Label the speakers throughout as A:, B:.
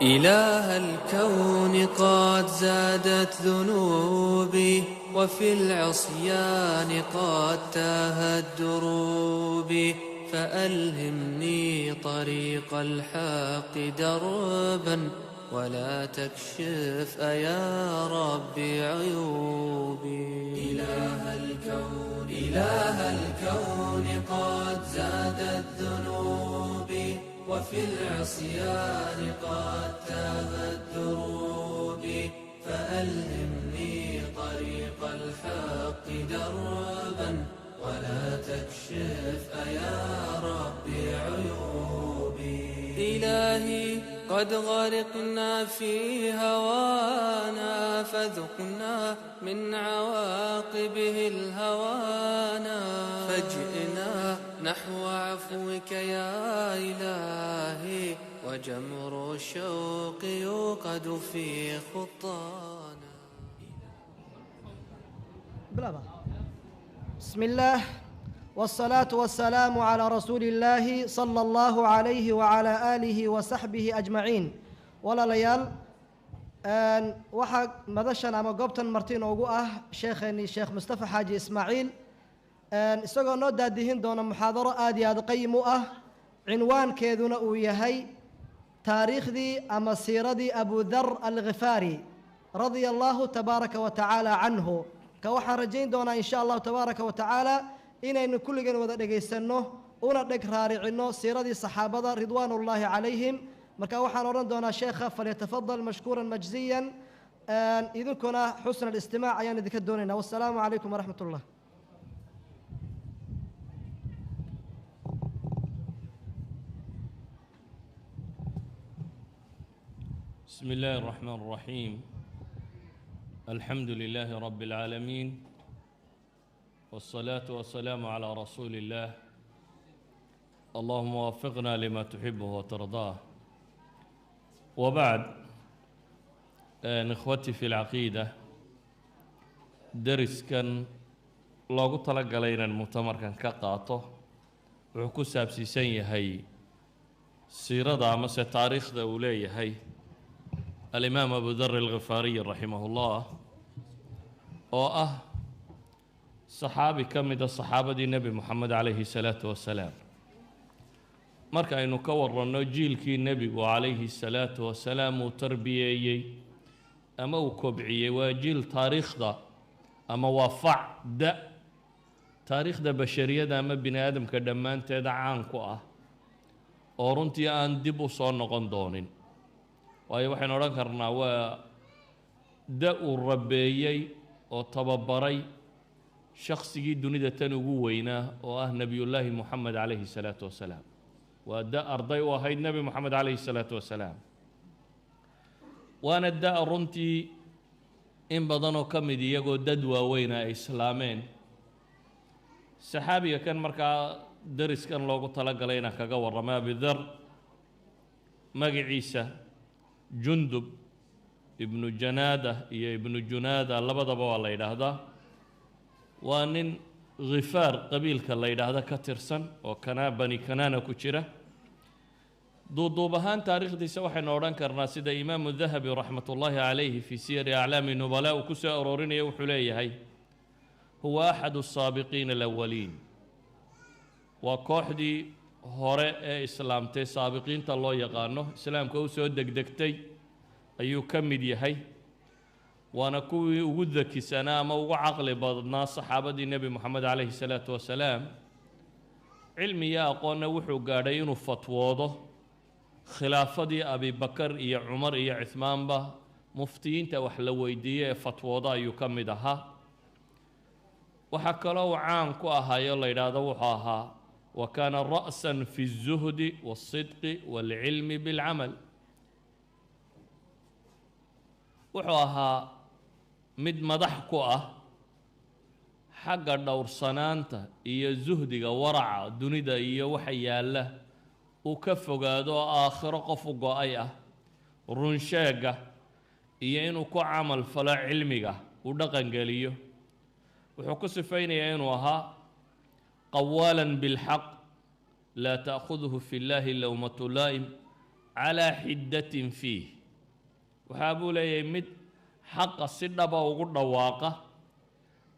A: إله الكون قد زادت ذنوبي وفي العصيان قد تاهت دروبي فألهمني طريق الحق دربا ولا تكشف يا ربي عيوبي إله الكون قد زادت ذنوبي وفي العصيان قد تاهت دروبي فألهمني طريق الحق دربا ولا تكشف يا ربي عيوبي إلهي قد غرقنا في هوانا فذقنا من عواقبه الهوانا فجئنا نحو عفوك يا إلهي وجمر الشوق يوقد في خطانا.
B: بسم الله والصلاة والسلام على رسول الله صلى الله عليه وعلى آله وصحبه أجمعين. ولا ليال waxaa madashan ama goobtan marti inoogu ah sheekheeni sheekh mustafa xaaji ismaaciil isagoo noo daadihin doona muxaadaro aad iyo aad qayim u ah cinwaankeeduna uu yahay taariikhdii ama siiradii abu dhar alghifaari radia allahu tabaaraka wa tacaala canhu ka waxaan rajayn doonaa in sha allahu tabaaraka wa tacaala inaynu kulligeen wada dhegaysanno una dheg raaricinno siiradii saxaabada ridwaanullaahi calayhim marka waxaan odhan doonaa sheekha falyatafadal mashkuuran majziyan idinkuna xusna alistimaac ayaan idinka doonaynaa wassalaamu calaykum waraxmat ullah.
C: بسم الله الرحمن الرحيم الحمد لله رب العالمين والصلاة والسلام على رسول الله اللهم وفقنا لما تحبه وترضاه وبعد إخوتي في العقيدة درس كان لوgu talagalay inaan mu'tamarkan ka qaato wuxuu ku saabsiisan yahay siirada ama se taariikhda uu leeyahay الإمام أبو ذر الغفاري رحمه الله oo ah saxaabi ka mid a saxaabadii nebi moxamed calayhi salaatu wasalaam marka aynu ka waranno jiilkii nebigu calayhi salaatu wasalaam uu tarbiyeeyey ama uu kobciyey waa jiil taariikhda ama waa facda taariikhda bashariyada ama bini aadamka dhammaanteeda caan ku ah oo runtii aan dib u soo noqon doonin waayo waxaynu odhan karnaa waa da uu rabeeyey oo tababaray shaqsigii dunida tan ugu weynaa oo ah nebiyullaahi moxamed calayhi salaatu wasalaam waa da arday u ahayd nebi moxamed calayhi salaatu wasalaam waana da runtii in badanoo ka mid iyagoo dad waaweyna ay islaameen saxaabiga kan markaa dariskan loogu talagalay inaan kaga warrama abidar magaciisa jundub ibnu janaada iyo ibnu junaada labadaba waa la yidhaahdaa waa nin khifaar qabiilka la yidhaahda ka tirsan oo bani kanaana ku jira duuduub ahaan taariikhdiisa waxaynu odhan karnaa sida imaamu dahabi raxmatullaahi calayhi fii siyari aclaami nubalaa uu ku soo aroorinaya wuxuu leeyahay huwa axadu asaabiqiina alawaliin waa kooxdii hore ee islaamtay saabiqiinta loo yaqaano islaamka u soo degdegtay ayuu ka mid yahay waana kuwii ugu dakisanaa ama ugu caqli badnaa saxaabadii nebi moxamed calayhi salaatu wasalaam cilmi iyo aqoonna wuxuu gaadhay inuu fatwoodo khilaafadii abibakar iyo cumar iyo cuhmaanba muftiyiinta wax la weydiiyey ee fatwooda ayuu ka mid ahaa waxaa kaloo uu caan ku ahaayo la yidhaahdo wuxuu ahaa wa kaana ra'san fi الzuhdi wالصidqi wاlcilmi biاlcamal wuxuu ahaa mid madax ku ah xagga dhowrsanaanta iyo suhdiga waraca dunida iyo waxa yaalla uu ka fogaado oo aakhiro qof u go-ay ah runsheega iyo inuu ku camal falo cilmiga uu dhaqangeliyo wuxuu ku sifaynayaa inuu ahaa qawaalan bilxaq laa ta'khuduhu fi llaahi lowmatu laa'im calaa xiddatin fiih waxaa buu leeyahay mid xaqa si dhaba ugu dhawaaqa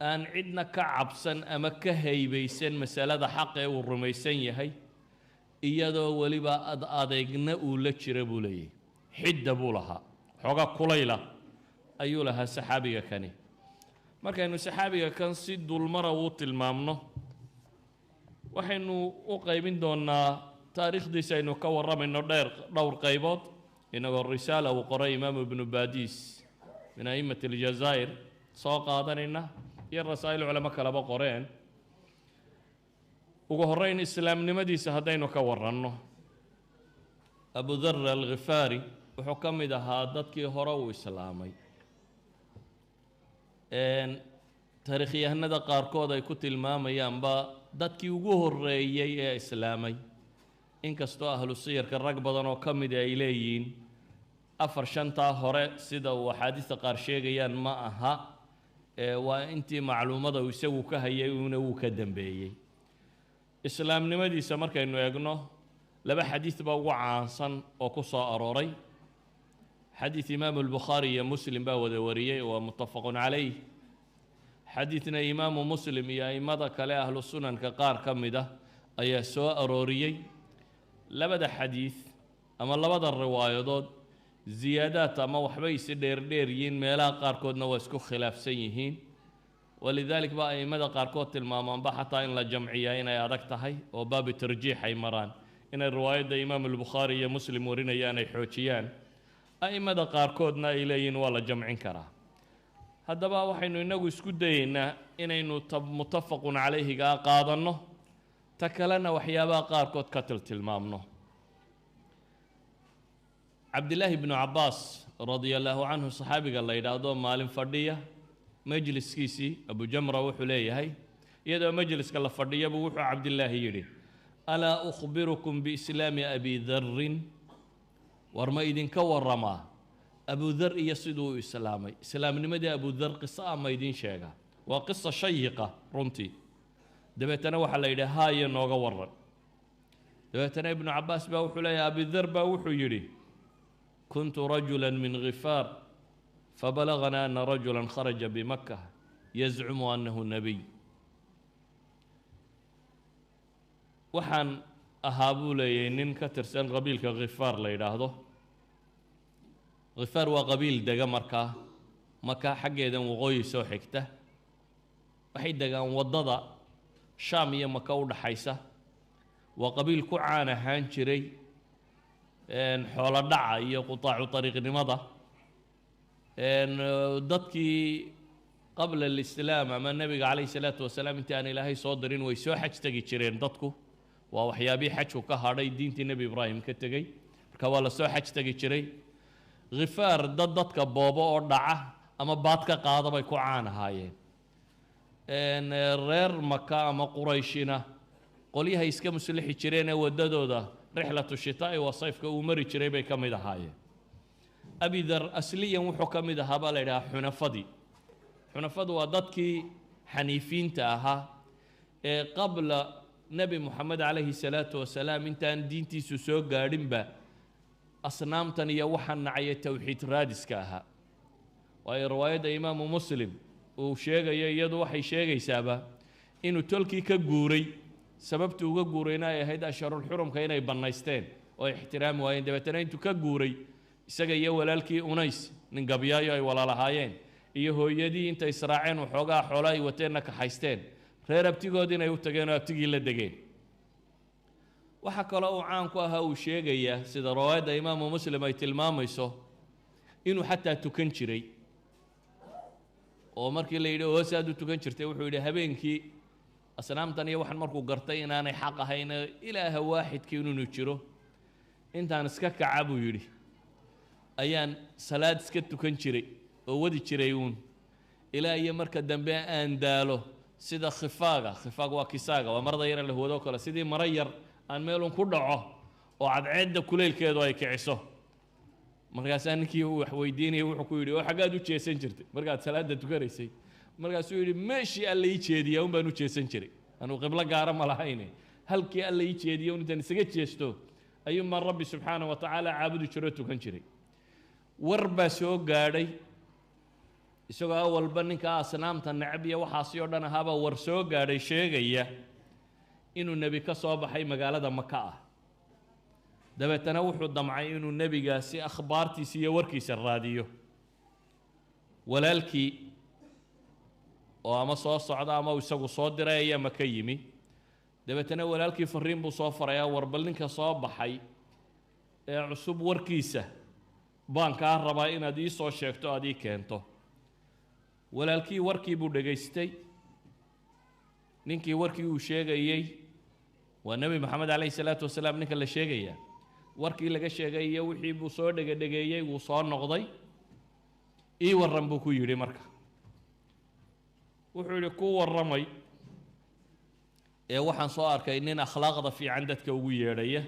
C: aan cidna ka cabsan ama ka haybaysan masalada xaq ee uu rumaysan yahay iyadoo weliba adeegna uu la jira buu leeyahay xidda buu lahaa xoogaa kulayla ayuu lahaa saxaabiga kani markaynu saxaabiga kan si dulmara uu tilmaamno waxaynu u qaybin doonaa taariikhdiisa aynu ka warramayno dhowr qaybood inagoo risaala uu qoray imaamu ibnu baadiis min a'immati aljazaa'ir soo qaadanayna iyo rasaa'il culamo kaleba qoreen ugu horrayn islaamnimadiisa haddaynu ka warranno abu dar alkhifaari wuxuu ka mid ahaa dadkii hore uu islaamay taariikhyahanada qaarkood ay ku tilmaamayaanba dadkii ugu horreeyey ee islaamay inkastoo ahlu siyarka rag badan oo ka mid ay leeyihiin afar shantaa hore sida uu axaadiista qaar sheegayaan ma aha waa intii macluumada uu isagu ka hayay uuna wuu ka dambeeyey islaamnimadiisa markaynu eegno laba xadiid baa ugu caansan oo ku soo arooray xadiid imaamu albukhaari iyo muslim baa wada wariyey waa muttafaqun calayh xadiidna imaamu muslim iyo a'immada kale ahlu sunanka qaar ka mid ah ayaa soo arooriyey labada xadiid ama labada riwaayadood ziyaadaad ama waxbay isi dheerdheer yihiin meelaha qaarkoodna waa isku khilaafsan yihiin walidalik baa a'immada qaarkood tilmaamaanba xataa in la jamciyaa inay adag tahay oo baabi tarjiix ay maraan inay riwaayadda imaamu albukhaari iyo muslim warinayaan ay xoojiyaan a'immada qaarkoodna ay leeyihiin waa la jamcin karaa haddaba waxaynu inagu isku dayeynaa inaynu muttafaqun calayhigaa qaadanno ta kalena waxyaabaha qaarkood ka tilmaamno cabdillaahi bnu cabbaas radia allaahu canhu saxaabiga la yidhaahdo maalin fadhiya majliskiisii abujamra wuxuu leeyahay iyadoo majliska la fadhiyabuu wuxuu cabdillaahi yidhi alaa ukhbirukum biislaami abi darrin war ma idinka warramaa abu dar iyo siduu u islaamay islaamnimadii abu dar qiso ah ma idiin sheegaa waa qisa shayiqa runtii dabeetana waxaa la yidhi haaye nooga warran dabeetana ibnu cabbaas baa wuxuu leeyahay abidar baa wuxuu yidhi kuntu rajula min khifaar fabalaganaa ana rajula kharaja bimaka yazcumu annahu nebiy waxaan ahaa buu leeyahay nin ka tirsan qabiilka khifaar la yidhaahdo khifaar waa qabiil dega markaa maka xaggeedan waqooyi soo xigta waxay degaan waddada shaam iyo maka u dhaxaysa waa qabiil ku caan ahaan jiray xoolo dhaca iyo qutaacu ariiqnimada dadkii qabla alislaam ama nebiga calayhi salaatu wasalaam intii aan ilaahay soo dirin way soo xaj tegi jireen dadku waa waxyaabihii xajku ka hadhay diintii nebi ibraahim ka tegey marka waa la soo xaj tegi jiray khifaar dadka boobo oo dhaca ama baad ka qaada bay ku caan ahaayeen reer maka ama qurayshina qolyahay iska muslixi jireen ee waddadooda rixlatu shitaa'i waa sayfka uu mari jiray bay ka mid ahaayeen abidar asliyan wuxuu ka mid ahaa baa la yidhahaa xunafadii xunafadu waa dadkii xaniifiinta ahaa ee qabla nebi moxamed calayhi salaatu wasalaam intaan diintiisu soo gaadhinba asnaamtan iyo waxaa nacaya towxiid raadiska ahaa waayo riwaayadda imaamu muslim uu sheegayo iyadu waxay sheegaysaaba inuu tolkii ka guuray sababtii uga guurayna ay ahayd asharulxurumka inay bannaysteen oo ay ixtiraami waayeen dabeetana intuu ka guuray isaga iyo walaalkii unays nin gabyaayo ay walaalahaayeen iyo hooyadii intay israaceen waxoogaa xoolo ay wateenna kaxaysteen reer abtigood inay u tageen oo abtigii la degeen waxaa kaloo uu caan ku ahaa uu sheegayaa sida riwaayadda imaamu muslim ay tilmaamayso inuu xataa tukan jiray oo markii la yidhi hoose aad u tukan jirtay wuxuu yidhi habeenkii asnaamtan iyo waxan markuu gartay inaanay xaq ahayn ilaaha waaxidkii inuu jiro intaan iska kaca buu yidhi ayaan salaad iska tukan jiray oo wadi jiray uun ilaa iyo marka dambe aan daalo sida khifaag waa kisaaga waa marada yar la huwado kale sidii mara yar aan meelun ku dhaco oo cadceedda kuleylkeedu ay kiciso markaasaa ninkii uu wax weydiinayay wuxuu ku yidhi oo xaggaad u jeesan jirtay markaad salaadda tukanaysay markaasuu yidhi meeshii alla ii jeediyaa un baan u jeesan jiray anuu qiblo gaara ma lahayne halkii alla ii jeediya un intaan isaga jeesto ayuunbaa rabbi subxaana wa tacaala caabudi jiro tukan jiray war baa soo gaadhay isagoo awalba ninka asnaamta necab iyo waxaasi oo dhan ahaabaa war soo gaadhay sheegaya inuu nebi ka soo baxay magaalada maka ah dabeetana wuxuu damcay inuu nebigaasi akhbaartiisa iyo warkiisa raadiyo walaalkii oo ama soo socda ama isagu soo diray ayaa maka yimi dabeetana walaalkii fariin buu soo farayaa war bal ninka soo baxay ee cusub warkiisa baan kaa rabaa inaad ii soo sheegto aad ii keento walaalkii warkii buu dhegaystay ninkii warkii uu sheegayey waa nebi moxamed calayhi salaatu wasalaam ninka la sheegaya warkii laga sheegay iyo wixii buu soo dhegedhegeeyey wuu soo noqday ii warran buu ku yidhi marka wuxuu yidhi ku warramay ee waxaan soo arkay nin akhlaaqda fiican dadka ugu yeedhaya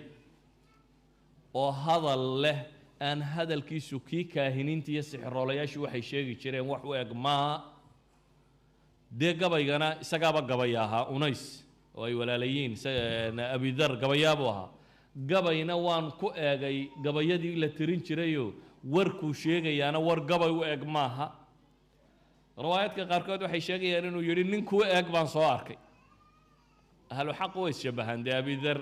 C: oo hadal leh aan hadalkiisu kii kaahiniinta iyo sixiroolayaashu waxay sheegi jireen wax u eg maaha dee gabaygana isagaaba gabaya ahaa unays oo ay walaalayiin abidar gabayaabuu ahaa gabayna waan ku eegay gabayadii la tirin jirayoo warkuu sheegayaana war gabay u eg maaha riwaayadka qaarkood waxay sheegayaan inuu yidhi nin kuu eeg baan soo arkay ahlu xaq way ishabahaan dee abidar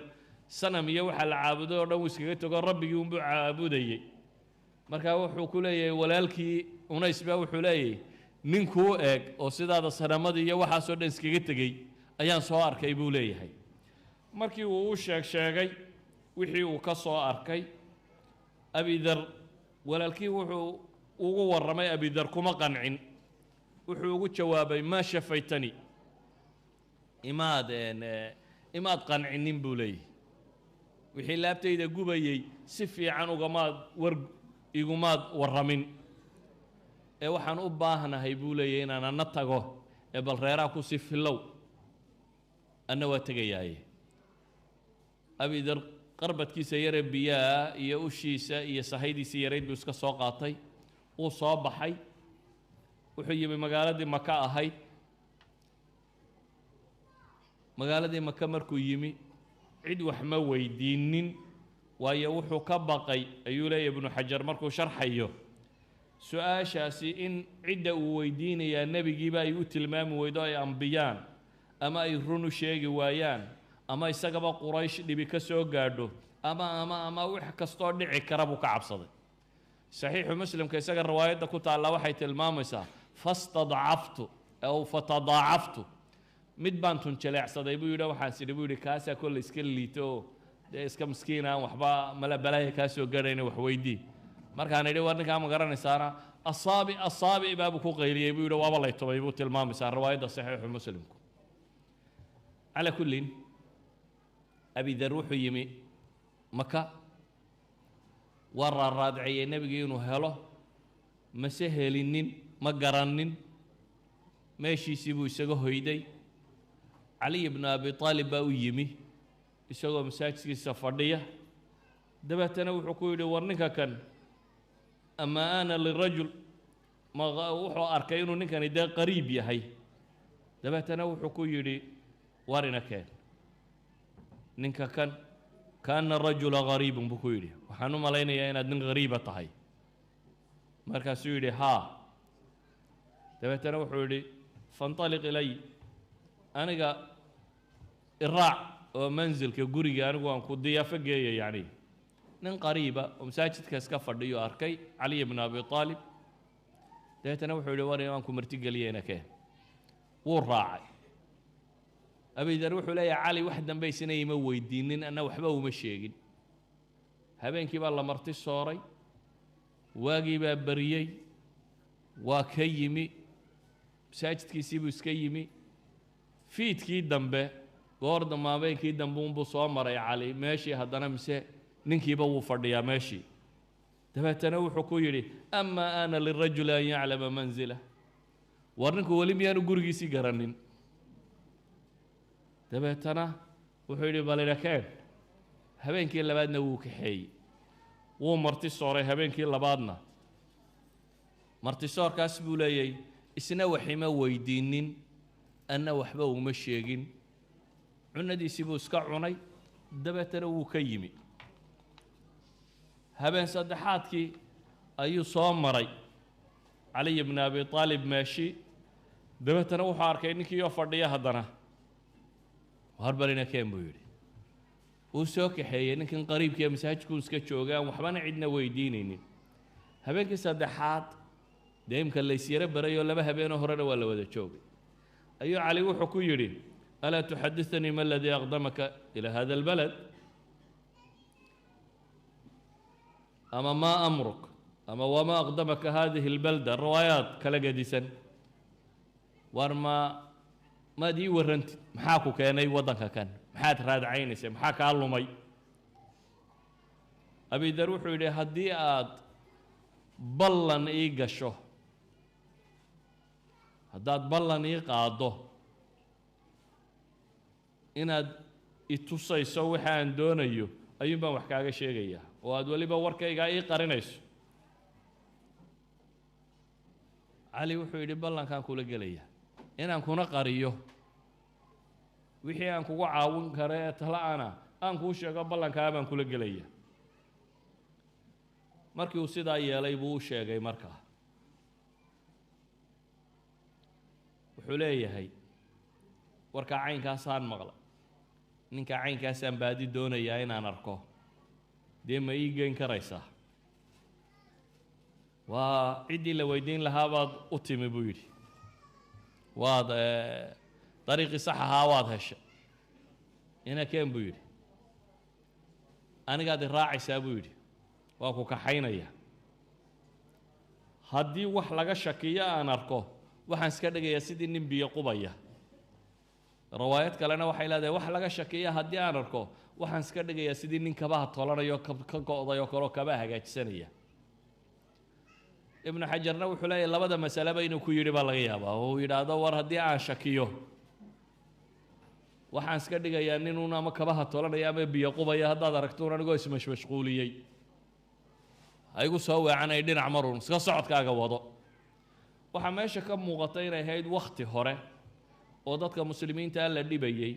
C: sanam iyo waxaa la caabuday oo dhan uu iskaga tago rabbigii unbuu caabudayey markaa wuxuu ku leeyahay walaalkii unays baa wuxuu leeyahay nin kuu eeg oo sidaada sanamadii iyo waxaasoo dhan iskaga tegey ayaan soo arkay buu leeyahay markii uu u sheegay wixii uu ka soo arkay abidar walaalkii wuxuu ugu warramay abidar kuma qancin wuxuu ugu jawaabay maa shafaytani imaad qancinin buu leeyahay wixii laabtayda gubayey si fiican igumaad warramin ee waxaan u baahnahay buu leeyahay inaan anna tago ee bal reeraha ku sii fillow anna waa tegayaaye abidar qarbadkiisa yaree biyaha iyo ushiisa iyo sahaydiisa yarayd buu iska soo qaatay uu soo baxay wuxuu yimi magaaladii maka ahayd magaaladii maka markuu yimi cid wax ma weydiinin waayo wuxuu ka baqay ayuu leeyahy ibnu xajar markuu sharxayo su-aashaasi in cidda uu weydiinayaa nebigiiba ay u tilmaami weydo ay ambiyaan ama ay run u sheegi waayaan ama isagaba quraysh dhibi ka soo gaadho ama wax kastoo dhici kara buu ka cabsaday saxiixu muslimka isaga riwaayadda ku taalla waxay tilmaamaysaa fastadcaftu aw fatadaacaftu mid baan tunjaleecsaday buu yidhi waxaan sidhi buu yidhi kaasaa kolle iska liito oo dee iska miskiin aan waxba mala balaaya kaa soo garhayna wax weydii markaan idhi war ninkaa ma garanaysaana asaabi baabuu ku qayliyey buu yidhi waaba lay tubay buu tilmaamaysaa riwaayadda saxiixu muslimku calaa kullin abidar wuxuu yimi maka waa raaraadiciyey nebigii inuu helo mase helinin ma garannin meeshiisii buu isaga hoyday caliy bnu abi aalib baa u yimi isagoo masaajidkiisa fadhiya dabeetana wuxuu ku yidhi war ninka kan ama ana lirajul wuxuu arkay inuu ninkani dee qariib yahay dabeetana wuxuu ku yidhi warina keen ninka kan kaana rajula gariibun buu ku yidhi waxaan u malaynayaa inaad nin gariiba tahay markaasuu yidhi haa dabeetana wuxuu yidhi faاnطaliq ilay aniga iraac oo manzilka guriga anigu aan ku diyaafo geeya yacni nin qariiba oo masaajidka iska fadhiyo arkay caliy bn abi aalib dabeetana wuxuu yidhi war aan ku martigeliyeyna keen wuu raacay abidar wuxuu leeyahay cali wax dambaysina ima weydiinin anna waxba uma sheegin habeenkii baa la marti sooray waagii baa bariyey waa ka yimi masaajidkiisii buu iska yimi fiidkii dambe goor dambe habeenkii dambe unbuu soo maray cali meeshii haddana mise ninkiiba wuu fadhiyaa meeshii dabeetana wuxuu ku yidhi amaa ana lirajuli an yaclama manzilah war ninku weli miyaanu gurigiisii garannin dabeetana wuxuu yidhi balidhakeen habeenkii labaadna wuu kaxeeyey wuu marti sooray habeenkii labaadna martisoorkaas buu leeyahay isna waxima weydiinin anna waxba uma sheegin cunadiisii buu iska cunay dabeetana wuu ka yimi habeen saddexaadkii ayuu soo maray caliy bni abi aalib meeshii dabeetana wuxuu arkay ninkii oo fadhiya haddana harbalina keen buu yidhi wuu soo kaxeeyey ninkan qariibkii masaajidkuu iska joogaan waxbana cidna weydiinaynin habeenkii saddexaad dee imka laysyaro barayoo laba habeenoo horena waa la wada joogay ayuu cali wuxuu ku yidhi alaa tuxaditanii ma aladii aqdamaka ilaa hada albalad ama maa amruk ama wamaa aqdamaka hadihi albalda riwaayaad kala gedisan war maad ii warrantid maxaa ku keenay waddanka kan maxaad raadcaynaysa maxaa kaa lumay abidar wuxuu yidhi haddii aad ballan ii gasho haddaad ballan ii qaaddo inaad i tusayso waxa aan doonayo ayuun baan wax kaaga sheegayaa oo aad weliba warkaygaa ii qarinayso cali wuxuu yidhi ballankaan kula gelaya inaan kuna qariyo wixii aan kugu caawin karo ee tala-ana aan kuu sheego ballankaa baan kula gelaya markii uu sidaa yeelay buu u sheegay markaa wuxuu leeyahay warkaa caynkaasaan maqla ninka caynkaasaan baadi doonayaa inaan arko dee ma ii geyn karaysaa waa ciddii la weydiin lahaa baad u timi buu yidhi waad dariiqii sax ahaa waad heshay ina keen buu yidhi anigaad i raacaysaa buu yidhi waa ku kaxaynaya haddii wax laga shakiyo aan arko waxaan iska dhigayaa sidii nin biyo qubaya riwaayad kalena waxay leedahay wax laga shakiya haddii aan arko waxaan iska dhigayaa sidii nin kabaha tolanayo ka go'day oo kaleo kabaha hagaajisanaya ibnu xajarna wuxuu leeyahay labada masaleba inuu ku yidhi baa laga yaabaa oo uu yidhaahdo war haddii aan shakiyo waxaan iska dhigayaa ninuun ama kabaha tolanaya ama biyo qubaya haddaad aragtuun anigoo ismashmashquuliyey ha igu soo weecanay dhinac maruun iska socodkaaga wado waxaa meesha ka muuqata inay ahayd wakhti hore oo dadka muslimiinta la dhibayey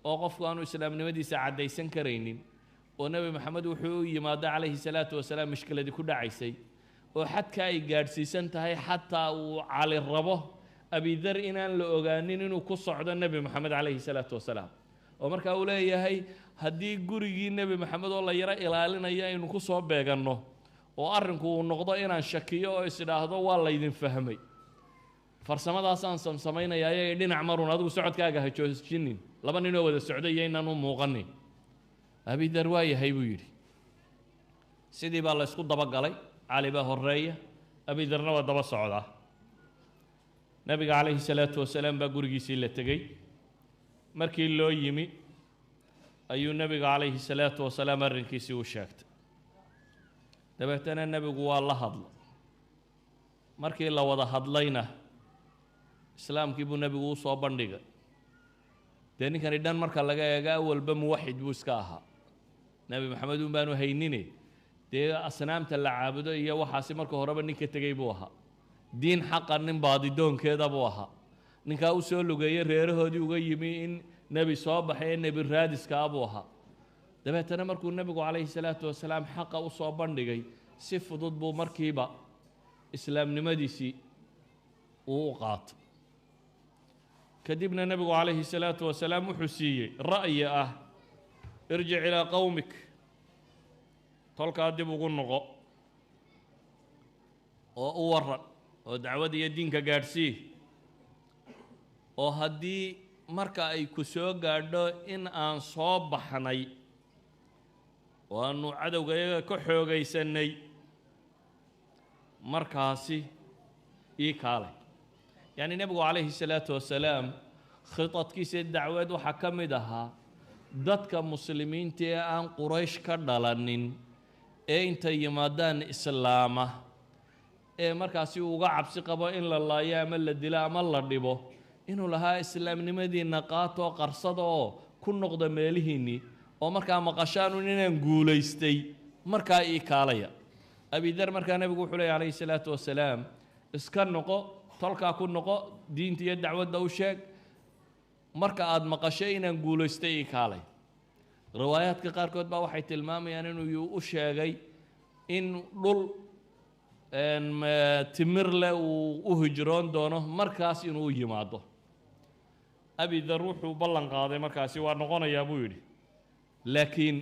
C: oo qofku aanu islaamnimadiisa caddaysan karaynin oo nebi maxamed wuxuu u yimaado calayhi salaatu wasalaam mishkiladii ku dhacaysay oo xadka ay gaadhsiisan tahay xataa uu cali rabo abidar inaan la ogaanin inuu ku socdo nebi maxamed calayhi salaatu wasalaam oo markaa uu leeyahay haddii gurigii nebi maxamed oo la yaro ilaalinaya aynu ku soo beeganno oo arrinku uu noqdo inaan shakiyo oo is-idhaahdo waa laydin fahmay farsamadaasaan samsamaynayaa ayay dhinac marun adigu socodkaaga ha joojinin laba ninoo wada socdaya inaan u muuqanin abidar waa yahay buu yidhi sidii baa la ysku dabagalay cali baa horeeya abidarna waa daba socdaa nebiga calayhi salaatu wasalaam baa gurigiisii la tegey markii loo yimi ayuu nebiga calayhi salaatu wasalaam arrinkiisii u sheegtay dabeetana nebigu waa la hadla markii la wada hadlayna islaamkii buu nebigu u soo bandhigay dee ninkani dhan marka laga eego awalba muwaxid buu iska ahaa nebi maxamed un baanu haynine dee asnaamta la caabudo iyo waxaasi marka horeba ninka tegey buu ahaa diin xaqa nin baadidoonkeeda buu ahaa ninkaa u soo lugeeyey reerahoodii uga yimi in nebi soo baxay ee nebi raadiskaa buu ahaa dabeetana markuu nebigu calayhi salaatu wasalaam xaqa u soo bandhigay si fudud buu markiiba islaamnimadiisii uu u qaatay kadibna nebigu calayhi salaatu wasalaam wuxuu siiyey ra'yi ah irjic ilaa qowmik tolkaa dib ugu noqo oo u waran oo dacwad iyo diinka gaadhsii oo haddii marka ay ku soo gaadho in aan soo baxnay oo aanu cadowga iyaga ka xoogaysanay markaasi ii kaalay yacni nebigu calayhi salaatu wasalaam khitadkiisa dacwad waxaa ka mid ahaa dadka muslimiinta ee aan quraysh ka dhalanin ee intay yimaadaan islaama ee markaasi uga cabsi qabo in la laayo ama la dilo ama la dhibo inuu lahaa islaamnimadiinna qaatoo qarsada oo ku noqda meelihiinnii oo markaa maqashaanun inaan guulaystay markaa ii kaalaya abidar markaa nebigu wuxuu leeyay calayhi salaatu wasalaam iska noqo tolkaa ku noqo diinta iyo dacwadda u sheeg marka aad maqashay inaan guulaystay ii kaalay riwaayaadka qaarkood baa waxay tilmaamayaan inuu u sheegay in dhul timir leh uu u hijroon doono markaas inuu yimaado abi dar wuxuu ballan qaaday markaasi waa noqonayaa buu yidhi laakiin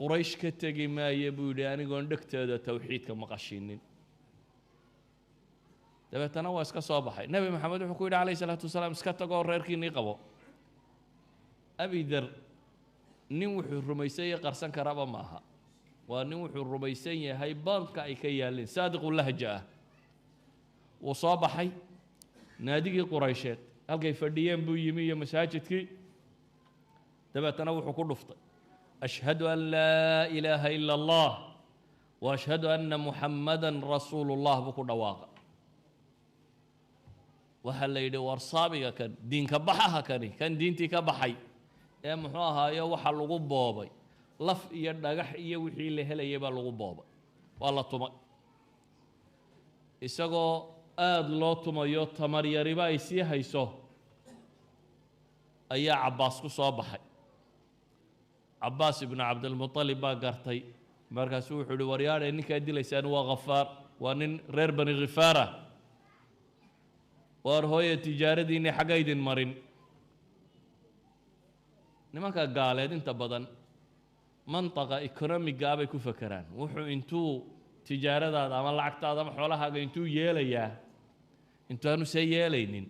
C: quraysh ka tegi maayo buu yidhi anigoon dhegteeda tawxiidka maqashinin dabeetana waa iska soo baxay nebi maxamed wuxuu ku yidhi calayhi salaatu wasalaam iska tagoo reerkiinnii qabo abi dar nin wuxuu rumaysan yahay qarsan karaba ma aha waa nin wuxuu rumaysan yahay baanka ay ka yaalleen saadiqu lahja ah wuu soo baxay naadigii quraysheed halkay fadhiyeen buu yimi iyo masaajidkii dabeetana wuxuu ku dhuftay ashhadu an laa ilaaha ila allah wa ashhadu anna muxammadan rasuulullah buu ku dhawaaqa waxaa la yidhi war saabiga kan diinka baxaha kani kan diintii ka baxay ee muxuu ahaayo waxa lagu boobay laf iyo dhagax iyo wixii la helayay baa lagu boobay waa la tumay isagoo aada loo tumayo tamar yariba ay sii hayso ayaa cabbaas ku soo baxay cabbaas ibnu cabdilmuطalib baa gartay markaasuu wuxuu uhi waryaadhe ninkaa dilaysaan waa khafaar waa nin reer bani khifaara waar hooye tijaaradiinni xagga idin marin nimanka gaaleed inta badan mantaqa economigaa bay ku fakeraan wuxuu intuu tijaaradaada ama lacagtaada ama xoolahaaga intuu yeelayaa intaanu see yeelaynin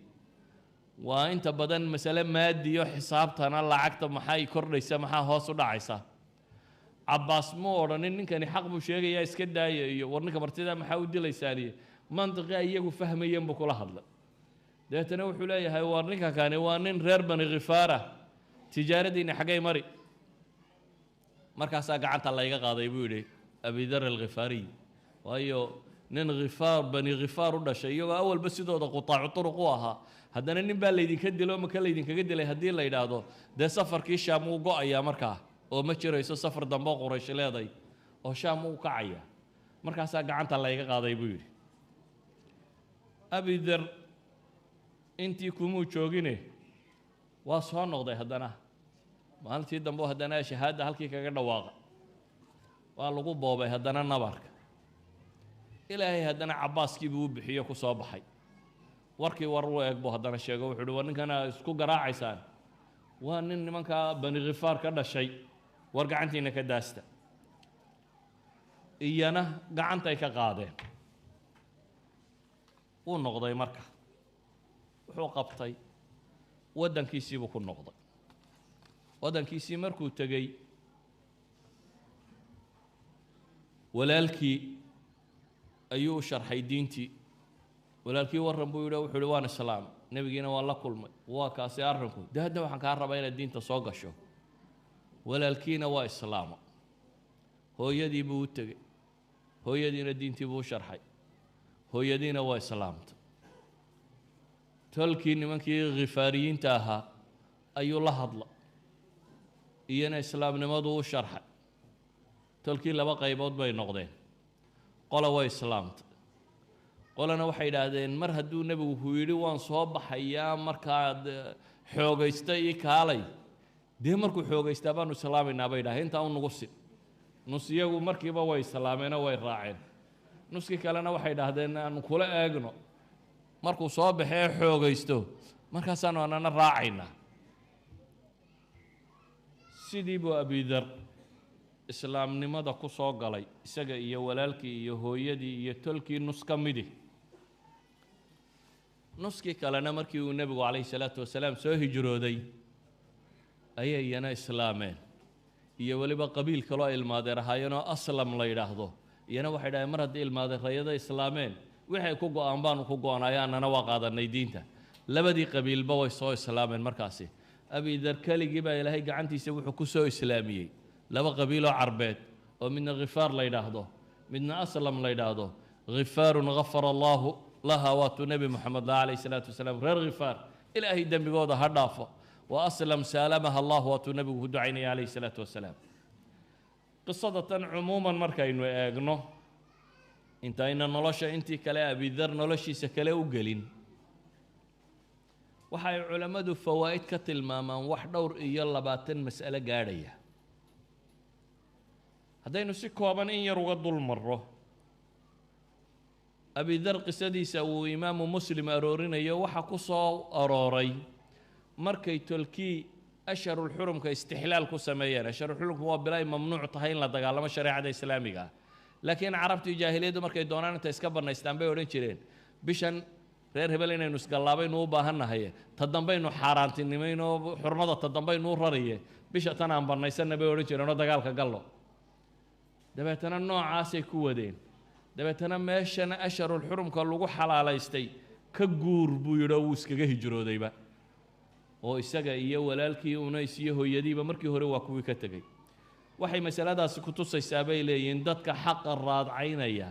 C: waa inta badan masale maadiyo xisaabtana lacagta maxay kordhaysa maxaa hoos u dhacaysa cabbaas mu odhanin ninkani xaq buu sheegayaa iska daaya iyo war ninka martidaa maxaa u dilaysaan iyo mantiqii iyagu fahmayeen buu kula hadlay dabeetana wuxuu leeyahay war ninka kani waa nin reer bani khifaara tijaaradiinni xaggay mari markaasaa gacanta layga qaaday buu yidhi abidar alkhifaariy waayo nin khifaar bani khifaar u dhashay iyagoo awalba sidooda qutaacu turuq u ahaa haddana nin baa laydinka dilo maka laydinkaga dilay haddii la yidhaahdo dee safarkii shaam wuu go-ayaa markaa oo ma jirayso safar dambe oo quraysh leeday oo shaam wuu kacaya markaasaa gacanta layga qaaday buu yidhi abidar intii kumuu joogine waa soo noqday haddana maalintii dambe haddana shahaada halkii kaga dhawaaqa waa lagu boobay haddana nabarka ilaahay haddana cabbaaskii buu u bixiyo ku soo baxay warkii war u eeg buu haddana sheego wuxuu uhi war ninkana isku garaacaysaan waa nin nimankaa bani khifaar ka dhashay war gacantiina ka daasta iyana gacantay ka qaadeen wuu noqday marka wuxuu qabtay waddankiisiibuu ku noqday waddankiisii markuu tegey walaalkii ayuu sharxay diintii walaalkii warran buu yidhi wuxuu uhi waan islaam nebigiina waan la kulmay waa kaasi arrinku dee hadda waxaan kaa rabaa inaad diinta soo gasho walaalkiina waa islaamo hooyadii buu u tegey hooyadiina diintii buu u sharxay hooyadiina waa islaamta tolkii nimankii khifaariyiinta ahaa ayuu la hadla iyana islaamnimadu u sharxay tolkii laba qaybood bay noqdeen qola way islaamta qolana waxay idhaahdeen mar hadduu nebigu ku yidhi waan soo baxayaa markaad xoogaysta ii kaalay dee markuu xoogaystaa baanu islaamaynaa bay idhahdeen intaa u nugu sin nus iyagu markiiba way islaameenoo way raaceen nuskii kalena waxay idhaahdeen aanu kula eegno markuu soo baxee xoogaysto markaasaanu anana raacaynaa sidii buu abidar islaamnimada ku soo galay isaga iyo walaalkii iyo hooyadii iyo tolkii nus ka midi nuskii kalena markii uu nebigu calayhi salaatu wasalaam soo hijrooday ayay iyana islaameen iyo weliba qabiil kaloo ilmaadeer ahaayeenoo aslam la yidhaahdo iyana waxay dhahdeen mar haddii ilmaadeerayada islaameen waxay ku go-aan baanu ku go-onay annana waa qaadanay diinta labadii qabiilba way soo islaameen markaasi abidar keligii baa ilaahay gacantiisa wuxuu ku soo islaamiyey laba qabiiloo carbeed oo midna khifaar la yidhaahdo midna aslam la yidhaahdo khifaarun gafara allaahu laha waatuu nebi moxamed lah calayhi salaatu wasalaam reer khifaar ilaahay dembigooda ha dhaafo wa aslam saalamaha allah waatuu nebigu ku ducaynaya calayhi salaatu wasalaam qisadatan cumuuman markaynu eegno intayna nolosha intii kale abidar noloshiisa kale u gelin waxay culammadu fawaa'id ka tilmaamaan wax dhowr iyo 20 mas'alo gaadhaya haddaynu si kooban in yar uga dul marro abidar qisadiisa uu imaamu muslim aroorinayo waxaa ku soo arooray markay tolkii ashharulxurumka istixlaal ku sameeyeen. ashharulxurumku waa bilay mamnuuc tahay in la dagaalamo shareecada islaamiga ah, laakiin carabtii jaahiliyaddu markay doonaan intay iska bannaystaan bay odhan jireen bishan reer hebel inaynu isgallaabaynu u baahannahay ta dambaynu xaaraantinimayno xurmada ta dambaynu u rariye bisha tan aan bannaysanna bay odhan jireenoo dagaalka gallo. dabeetana noocaasay ku wadeen. dabeetana meeshana ashharulxurumka lagu xalaalaystay ka guur buu yidhi oo wuu iskaga hijroodayba, oo isaga iyo walaalkii unays iyo hooyadiiba markii hore waa kuwii ka tegey. waxay masaladaasi ku tusaysaa bay leeyihiin dadka xaqa raadcaynaya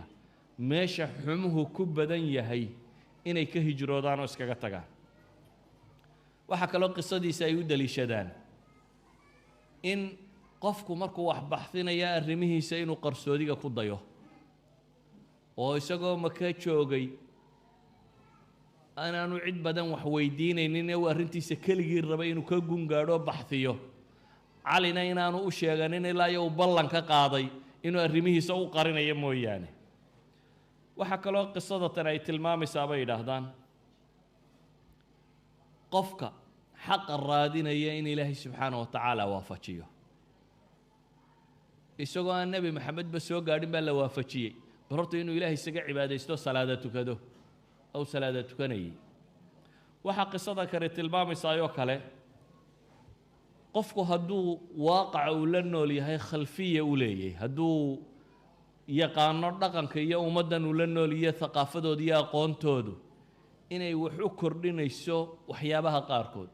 C: meesha xumuhu ku badan yahay inay ka hijroodaan oo iskaga tagaan. waxaa kaloo qisadiisa ay u daliishadaan in qofku markuu wax baxsinaya arrimihiisa inuu qarsoodiga ku dayo, oo isagoo maka joogay anaanu cid badan wax weydiinaynin ee uu arrintiisa keligii rabay inuu ka gungaadho baxsiyo. calina inaanu u sheeganin ilaa iyo uu ballan ka qaaday inuu arrimihiisa u qarinayo mooyaane. waxaa kaloo qisadatan ay tilmaamaysaa bay yidhaahdaan qofka xaqa raadinaya in ilaahay subxaana wa tacaala waafajiyo, isagoo aan nebi maxamedba soo gaadhin baa la waafajiyey bal horta inuu ilaahay isaga cibaadaysto salaada tukado aw salaada tukanayay. waxaa qisada kale tilmaamaysaayoo kale qofku hadduu waaqaca uu la nool yahay khalfiya u leeyahay, hadduu yaqaano dhaqanka iyo ummaddan uu la nool iyo haqaafadooda iyo aqoontoodu inay wax u kordhinayso waxyaabaha qaarkood.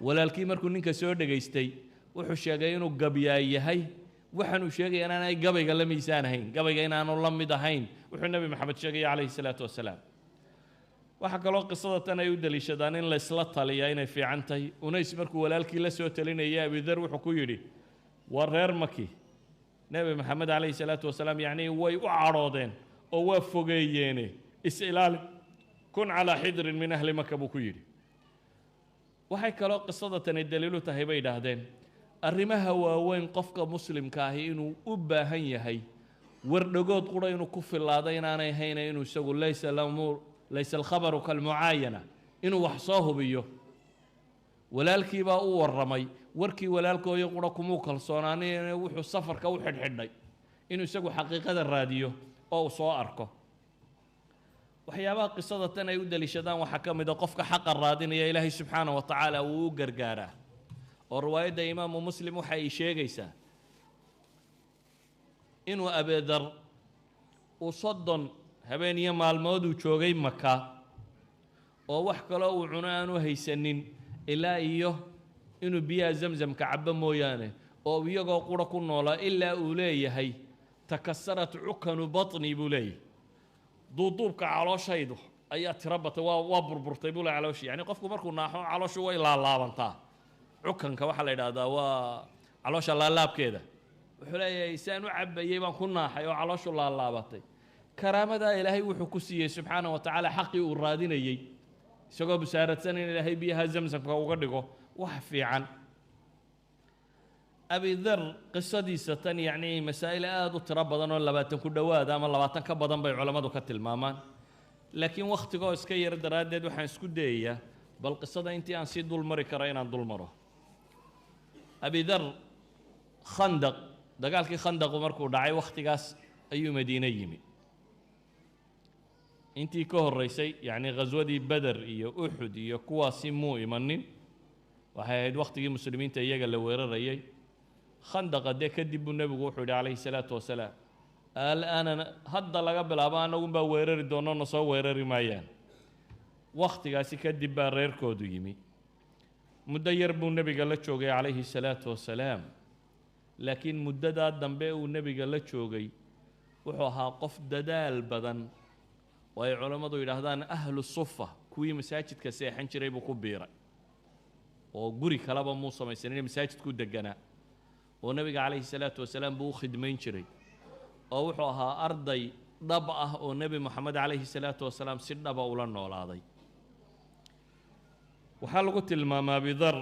C: walaalkii markuu ninka soo dhegaystay wuxuu sheegay inuu gabyaa yahay, waxaanuu sheegaya inaanay gabayga la miisaan ahayn, gabayga inaanu la mid ahayn wuxuu nebi maxamed sheegaya calayhi salaatu wasalaam. waxaa kaloo qisada tan ay u daliishadaan in la isla taliyaa inay fiican tahay. unays markuu walaalkii la soo talinayay abidar wuxuu ku yidhi waa reer maki nebi maxamed calayhi salaatu wasalaam yacnii way u cadhoodeen oo waa fogeeyeene is-ilaali kun calaa xidrin min ahli maka buu ku yidhi. waxay kaloo qisada tani daliilu tahay bay idhaahdeen arrimaha waaweyn qofka muslimka ahi inuu u baahan yahay wardhagood qura inuu ku filaado inaanay hayna inuu isagu laysa alkhabaru kalmucaayana inuu wax soo hubiyo. walaalkiibaa u warramay, warkii walaalkooyo qura kumuu kalsoonaanine wuxuu safarka u xidhxidhay inuu isagu xaqiiqada raadiyo oo uu soo arko. waxyaabaha qisada tan ay u daliishadaan waxaa ka mid a qofka xaqa raadinaya ilaahay subxaana wa tacaala wuu u gargaaraa, oo riwaayadda imaamu muslim waxa ay sheegaysaa inuu abedar uu 30 habeen iyo maalmood uu joogay maka oo wax kaloo uu cuno aanu haysanin ilaa iyo inuu biyaha zamzamka cabbo mooyaane, oo iyagoo qura ku noolaa ilaa uu leeyahay takasarat cukanu batni buu leeyahay, duuduubka calooshaydu ayaa tiro batay waa burburtay buu leeyahay calooshii. yacni qofku markuu naaxo calooshu way laalaabantaa. cukanka waxaa la yidhaahdaa waa caloosha laalaabkeeda. wuxuu leeyahay saan u cabbayey baan ku naaxay oo calooshu laalaabatay. karaamadaa ilaahay wuxuu ku siiyey subxaana wa tacaala xaqii uu raadinayey, isagoo busaaradsan in ilaahay biyaha zamsamka uga dhigo wax fiican. abidar qisadiisa tan yacnii masaa'il aada u tiro badan oo 20 ku dhowaada ama 20 ka badan bay culammadu ka tilmaamaan, laakiin wakhtigoo iska yar daraaddeed waxaan isku dayayaa bal qisada intii aan sii dulmari karo inaan dulmaro. abidar khandaq, dagaalkii khandaqu markuu dhacay wakhtigaas ayuu madiine yimi. intii ka horraysay yacnii ghaswadii beder iyo uxud iyo kuwaasi muu imanin, waxay ahayd wakhtigii muslimiinta iyaga la weerarayay. khandaqa dee kadib buu nebigu wuxuu yidhi calayhi salaatu wasalaam al'aana hadda laga bilaabo annagunbaa weerari doono na soo weerari maayaan. wakhtigaasi kadib baa reerkoodu yimi. muddo yar buu nebiga la joogay calayhi salaatu wasalaam, laakiin muddadaa dambe uu nebiga la joogay wuxuu ahaa qof dadaal badan oo ay culammadu yidhaahdaan ahlu sufa kuwii masaajidka seexan jiray buu ku biiray, oo guri kaleba muu samaysanin masaajidku deganaa, oo nebiga calayhi salaatu wasalaam buu u khidmayn jiray, oo wuxuu ahaa arday dhab ah oo nebi moxamed calayhi salaatu wasalaam si dhaba ula noolaaday. waxaa lagu tilmaamaa abidar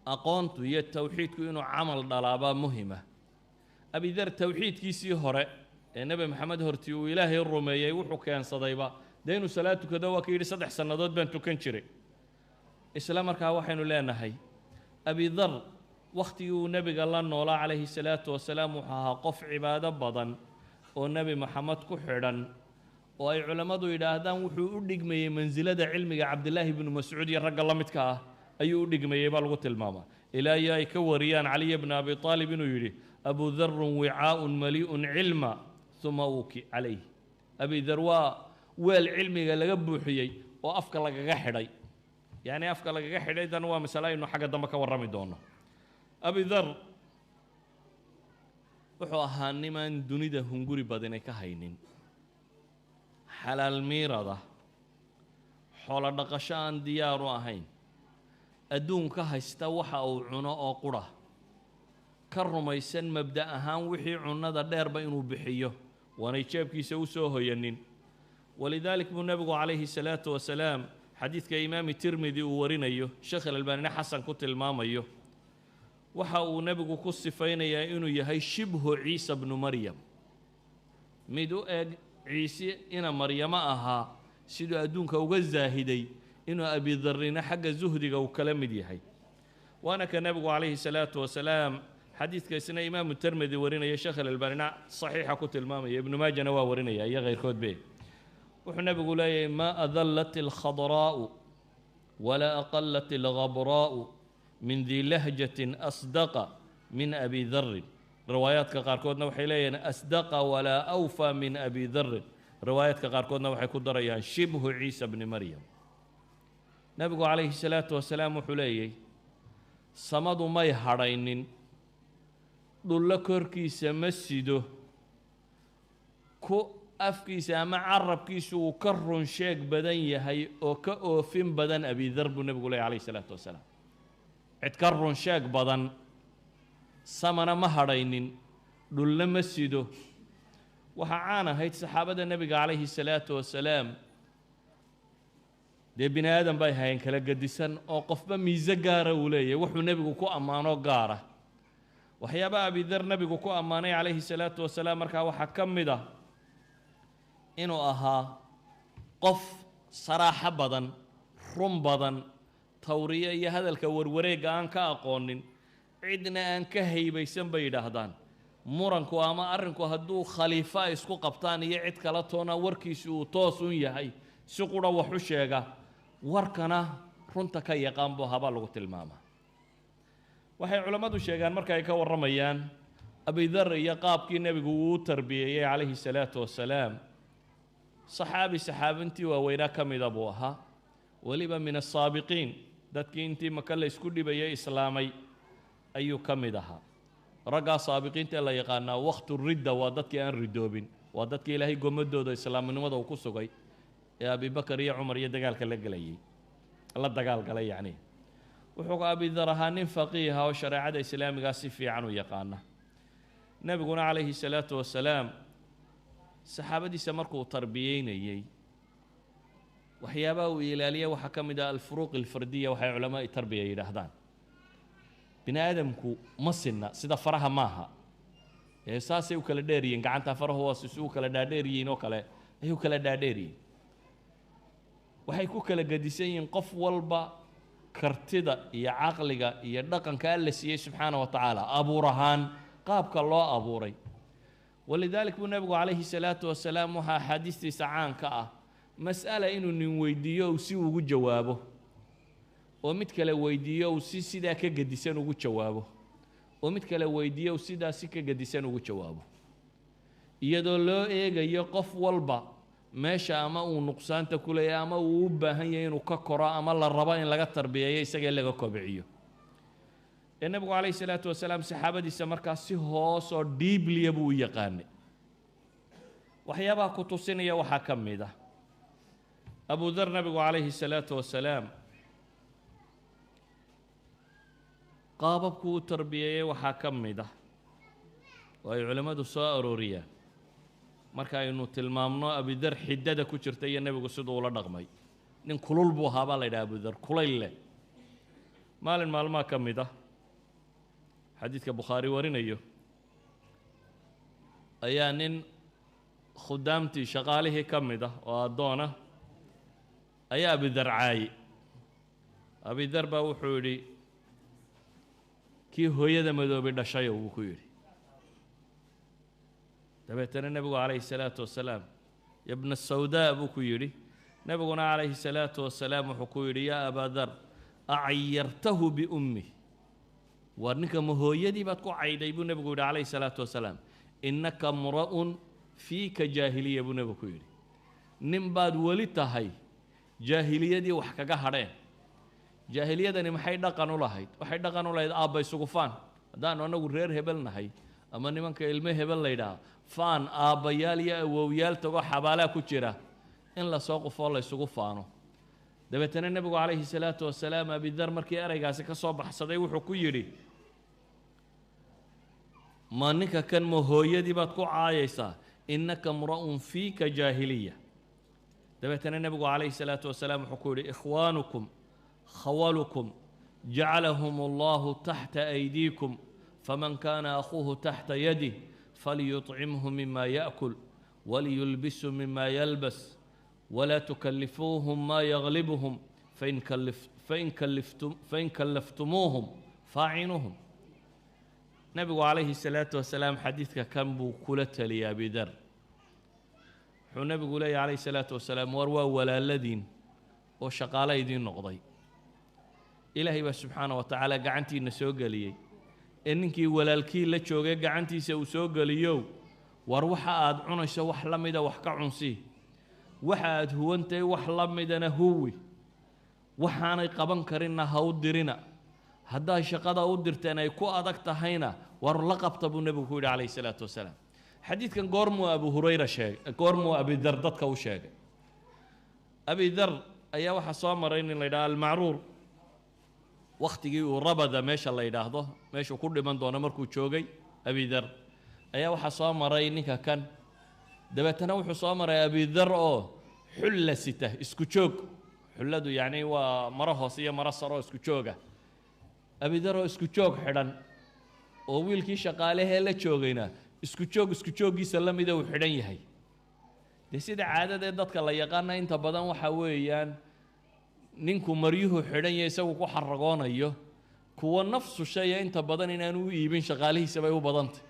C: aqoontu iyo tawxiidku inuu camal dhalaabaa muhima abidar tawxiidkiisii hore ee nebi maxamed hortii uu ilaahay rumeeyey wuxuu keensadayba dee inuu salaad tukado waa ka yidhi 3 sannadood baan tukan jiray isla markaa waxaynu leenahay abidar wakhtigii uu nebiga la noolaa calayhi salaatu wasalaam wuxuu ahaa qof cibaado badan oo nebi maxamed ku xidhan oo ay culammadu yidhaahdaan wuxuu u dhigmayey mansilada cilmiga cabdillaahi ibnu mascuud iyo ragga la midka ah ayuu u dhigmayey baa lagu tilmaamaa ilaa iyo ay ka wariyaan caliy bna abi aalib inuu yidhi abu darun wicaaun malii'un cilma uma uki calayh abi dar waa weel cilmiga laga buuxiyey oo afka lagaga xidhay yacni afka lagaga xidhay dan waa masale aynu xagga dambe ka warrami doono abi dar wuxuu ahaa nimaan dunida hunguri badinay ka haynin xalaal miirada xoolo dhaqasho aan diyaar u ahayn adduunka haysta waxa uu cuno oo qura ka rumaysan mabda ahaan wixii cunnada dheerba inuu bixiyo waanay jeebkiisa u soo hoyanin walidaalik buu nebigu calayhi salaatu wasalaam xadiidka imaami tirmidi uu warinayo sheekh alalbaanina xasan ku tilmaamayo waxa uu nebigu ku sifaynayaa inuu yahay shibhu ciisa bnu maryam mid u eg ciise ina maryamo ahaa siduu adduunka uga zaahiday inuu abidarrina xagga zuhdiga uu kala mid yahay waana ka nebigu calayhi salaatu wasalaam xadiidka isna imaamu tirmidi warinaya sheekh alalbaanina saxiixa ku tilmaamaya ibnu maajana waa warinaya iyo kayrkoodbe wuxuu nebigu leeyahay maa adallat alkhadraa'u walaa aqallat alghabraa'u min dii lahjatin asdaqa min abi darrin riwaayaadka qaarkoodna waxay leeyihiin asdaqa walaa awfa min abi darrin riwaayaadka qaarkoodna waxay ku darayaan shibhu ciisa bni maryam nebigu calayhi salaatu wasalaam wuxuu leeyahy samadu may hadhaynin dhullo korkiisa ma sido ku afkiisa ama carabkiisu uu ka run sheeg badan yahay oo ka oofin badan abidar buu nebigu leeyahy calayhi salaatu wasalaam cid ka run sheeg badan samana ma hadhaynin dhulna ma sido waxaa caan ahayd saxaabada nebiga calayhi salaatu wasalaam dee bini aadan bay hayeen kala gedisan oo qofba miise gaara uu leeyahay wuxuu nebigu ku ammaano gaara waxyaabaha abidar nebigu ku ammaanay calayhi salaatu wasalaam markaa waxaa ka mid ah inuu ahaa qof saraaxo badan run badan tawriye iyo hadalka warwareegga aan ka aqoonin cidna aan ka haybaysan bay yidhaahdaan muranku ama arrinku hadduu khaliifo ay isku qabtaan iyo cid kala toona warkiisu uu toos un yahay si qura wax u sheega warkana runta ka yaqaan buu habaa lagu tilmaamaa waxay culammadu sheegaan marka ay ka warramayaan abidar iyo qaabkii nebigu uu u tarbiyeeyey calayhi salaatu wasalaam saxaabintii waaweynaa ka mida buu ahaa weliba min asaabiqiin dadkii intii maka la isku dhibayay islaamay ayuu ka mid ahaa raggaa saabiqiinta la yaqaanaa waqtu ridda waa dadkii aan ridoobin waa dadkii ilaahay gomadooda islaamnimada uu ku sugay ee abibakar iyo cumar iyo dagaalka la dagaalgalay yacni wuxuu abidar ahaa nin faqiiha oo shareecada islaamigaa si fiican u yaqaana nebiguna calayhi salaatu wasalaam saxaabadiisa markuu tarbiyeynayey waxyaabaha uu ilaaliya waxaa ka mid ah alfuruuq alfardiya waxay culamaa tarbiya yidhaahdaan bini aadamku ma sinna sida faraha maaha ee saasay u kala dheer yihiin gacanta farahu waa si u kala dhaadheer yihiin oo kale ayuu kala dhaadheer yihiin waxay ku kala gedisan yihiin qof walba kartida iyo caqliga iyo dhaqanka alla siiyey subxaana wa tacaala abuur ahaan qaabka loo abuuray walidaalik buu nebigu calayhi salaatu wasalaam waxaa axaadiistiisa caanka ah mas'ala inuu nin weydiiyo uu si ugu jawaabo oo mid kale weydiiyo uu si sidaa ka gedisan ugu jawaabo oo mid kale weydiiyo uu sidaa si ka gedisan ugu jawaabo iyadoo loo eegayo qof walba meesha ama uu nuqsaanta ku leeyahay ama uu u baahan yahay inuu ka koro ama la rabo in laga tarbiyeeyo isaga in laga kobciyo ee nebigu calayhi salaatu wasalaam saxaabadiisa markaas si hoos oo dhiibliya buu u yaqaanay waxyaabaha ku tusinaya waxaa ka mid ah abudar nebigu calayhi salaatu wasalaam qaababku u tarbiyeeyey waxaa ka mid ah oo ay culimmadu soo arooriyaan marka aynu tilmaamno abidar xiddada ku jirta iyo nebigu siduu ula dhaqmay nin kulul buu ahaa baa la yidhaha abudar kulayl leh maalin maalmaha ka mid ah xadiidka bukhaari warinayo ayaa nin khudaamtii shaqaalihii ka mid ah oo addoon ah ayaa abidar caayey abidar baa wuxuu yidhi kii hooyada madoobay dhashayo wuu ku yidhi dabeetana nebigu calayhi salaatu wasalaam yabna sawdaa buu ku yidhi nebiguna calayhi salaatu wasalaam wuxuu ku yidhi yaa abaadar acyartahu biummih war ninka ma hooyadii baad ku cayday buu nebigu yidhi calayhi salaatu wasalaam innaka mra'un fiika jaahiliya buu nebigu ku yidhi nin baad weli tahay jaahiliyadii wax kaga hadheen jaahiliyadani maxay dhaqan u lahayd waxay dhaqan u lahayd aabba isugu faan haddaanu annagu reer hebel nahay ama nimanka ilmo hebel laydhaha faan aabbayaal iyo awowyaal tagoo xabaalaa ku jira in la soo qufoo la isugu faano dabeetana nebigu calayhi salaatu wasalaam abidar markii eraygaasi ka soo baxsaday wuxuu ku yidhi ma ninka kan ma hooyadii baad ku caayaysaa innaka mra'un fiika jaahiliya dabeetana nebigu calayhi salaatu wasalaam wuxuu ku yidhi ikhwaanukum khawalukum jacalahum allahu taxta aydiikum faman kaana akhuuhu taxta yadih falyuطcimhu mima yaأkul waliyulbisu mima yalbas ولا تكلفوهم ما يغلبهم فإن كلفتموهم فاعينوهم نبي عليه الصلاة والسلام حديثك كم بكلة لي أبي ذر النبي عليه الصلاة والسلام وروا ولا الذين وشقال يدين نقضي إلهي سبحانه وتعالى قعنتي نسوق لي إنك ولا الكي لا تشوقي قعنتي سوق ليو وروحا أدعون سوح لمدا وحكا عنسي waxaad huwantay wax la midana huwi waxaanay qaban karinna ha u dirina haddaa shaqada u dirteen ay ku adag tahayna war la qabta buu nebigu ku yidhi calayhi salaatu wasalaam xadiidkan goormuu abu hurayra sheegay goormuu abidar dadka u sheegay abidar ayaa waxaa soo maray nin la yidhaha almacruur wakhtigii uu rabada meesha la yidhaahdo meeshuu ku dhiman doono markuu joogay abidar ayaa waxaa soo maray ninka kan dabeetana wuxuu soo maray abidar oo xulla sita isku joog xulladu yacni waa maro hoose iyo maro saro isku jooga abidar oo isku joog xidhan oo wiilkii shaqaalehee la joogayna isku jooggiisa la mida uu xidhan yahay dee sida caadadee dadka la yaqaana inta badan waxaa weeyaan ninku maryuhu xidhan yahay isagu ku xaragoonayo kuwa nafsu shaya inta badan inaanu u iibin shaqaalihiisa bay u badantay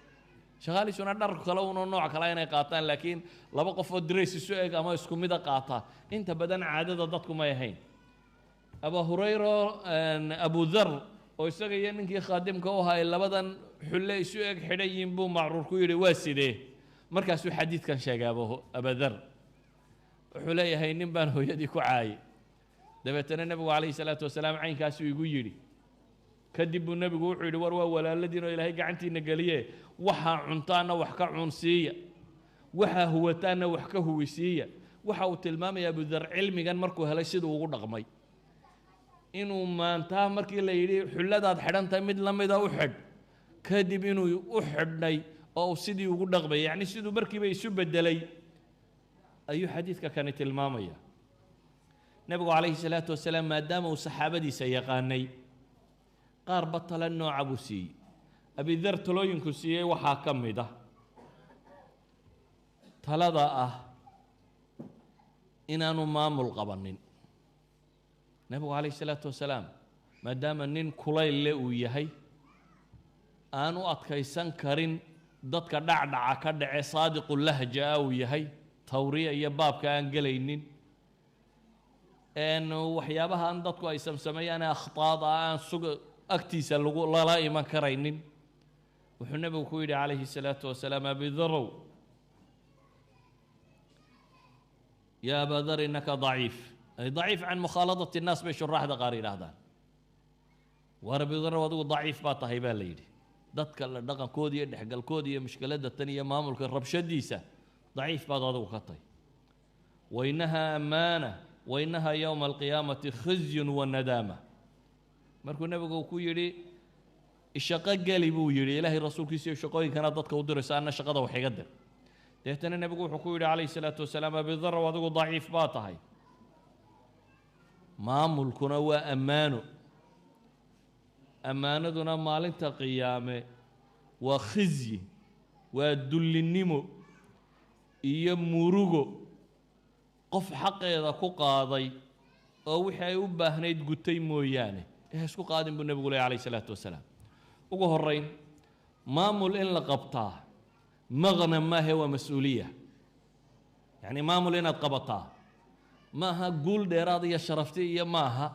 C: shaqaaliisuna dhar kale uuna nooc kale inay qaataan laakiin laba qof oo dirays isu eg ama isku mida qaata inta badan caadada dadku may ahayn abu hurayra abu dhar oo isaga iyo ninkii khaadimka u ahaa labadan xulle isu eg xidhan yihiin buu macruur ku yidhi waa sidee markaasuu xadiidkan sheegay abadar wuxuu leeyahay nin baan hooyadii ku caayay dabeetana nebigu calayhi salaatu wasalaam caynkaasuu igu yidhi kadib buu nebigu wuxuu yidhi war waa walaaladiin oo ilaahay gacantiina geliye waxaa cuntaana wax ka cunsiiya waxaa huwataana wax ka huwisiiya waxa uu tilmaamaya abudar cilmigan markuu helay siduu ugu dhaqmay inuu maantaa markii la yidhi xulladaad xidhantahay mid la mida u xidh kadib inuu u xidhnay oo uu sidii ugu dhaqmay yacni siduu markiiba isu bedelay ayuu xadiidka kani tilmaamaya nebigu calayhi salaatu wasalaam maadaama uu saxaabadiisa yaqaanay qaar batala nooca buu siiyey abidar talooyinku siiyey waxaa ka mid ah talada ah inaanu maamul qabanin nebigu calayhi salaatu wasalaam maadaama nin kulayle uu yahay aan u adkaysan karin dadka dhacdhaca ka dhace saadiqu lahja ah uu yahay tawriya iyo baabka aan gelaynin waxyaabaha aan dadku ay samsameeyaan akhtaada aan agtiisa lala iman karaynin wuxuu nebigu ku yidhi calayhi الsalaatu wasalaam abidarow ya abadar inaka daciif ay daciif can mukhaaladati الnaas bay shuraaxda qaar yidhaahdaan war abidarow adigu daciif baa tahay baa la yidhi dadka la dhaqankooda iyo dhexgalkooda iyo mushkiladda tan iyo maamulka rabshadiisa daciif baad adigu ka tahay wainaha amaana wainaha yowma alqiyaamati khizyun wanadaama markuu nebigu ku yidhi shaqo geli buu yidhi ilaahay rasuulkiisa iyo shaqooyinkana dadka u dirayso anna shaqada wax iga dir deetana nebigu wuxuu ku yidhi calayhi salaatu wasalaam abidarow adigu daciif baa tahay maamulkuna waa ammaano ammaanaduna maalinta qiyaame waa khizyi waa dullinnimo iyo murugo qof xaqeeda ku qaaday oo wixii ay u baahnayd gutay mooyaane isku qaadin buu nebigu leeyahay calayhi salaatu wasalaam ugu horrayn maamul in la qabtaa maqnam maahe waa mas-uuliya yacni maamul inaad qabataa ma aha guul dheeraada iyo sharafti iyo ma aha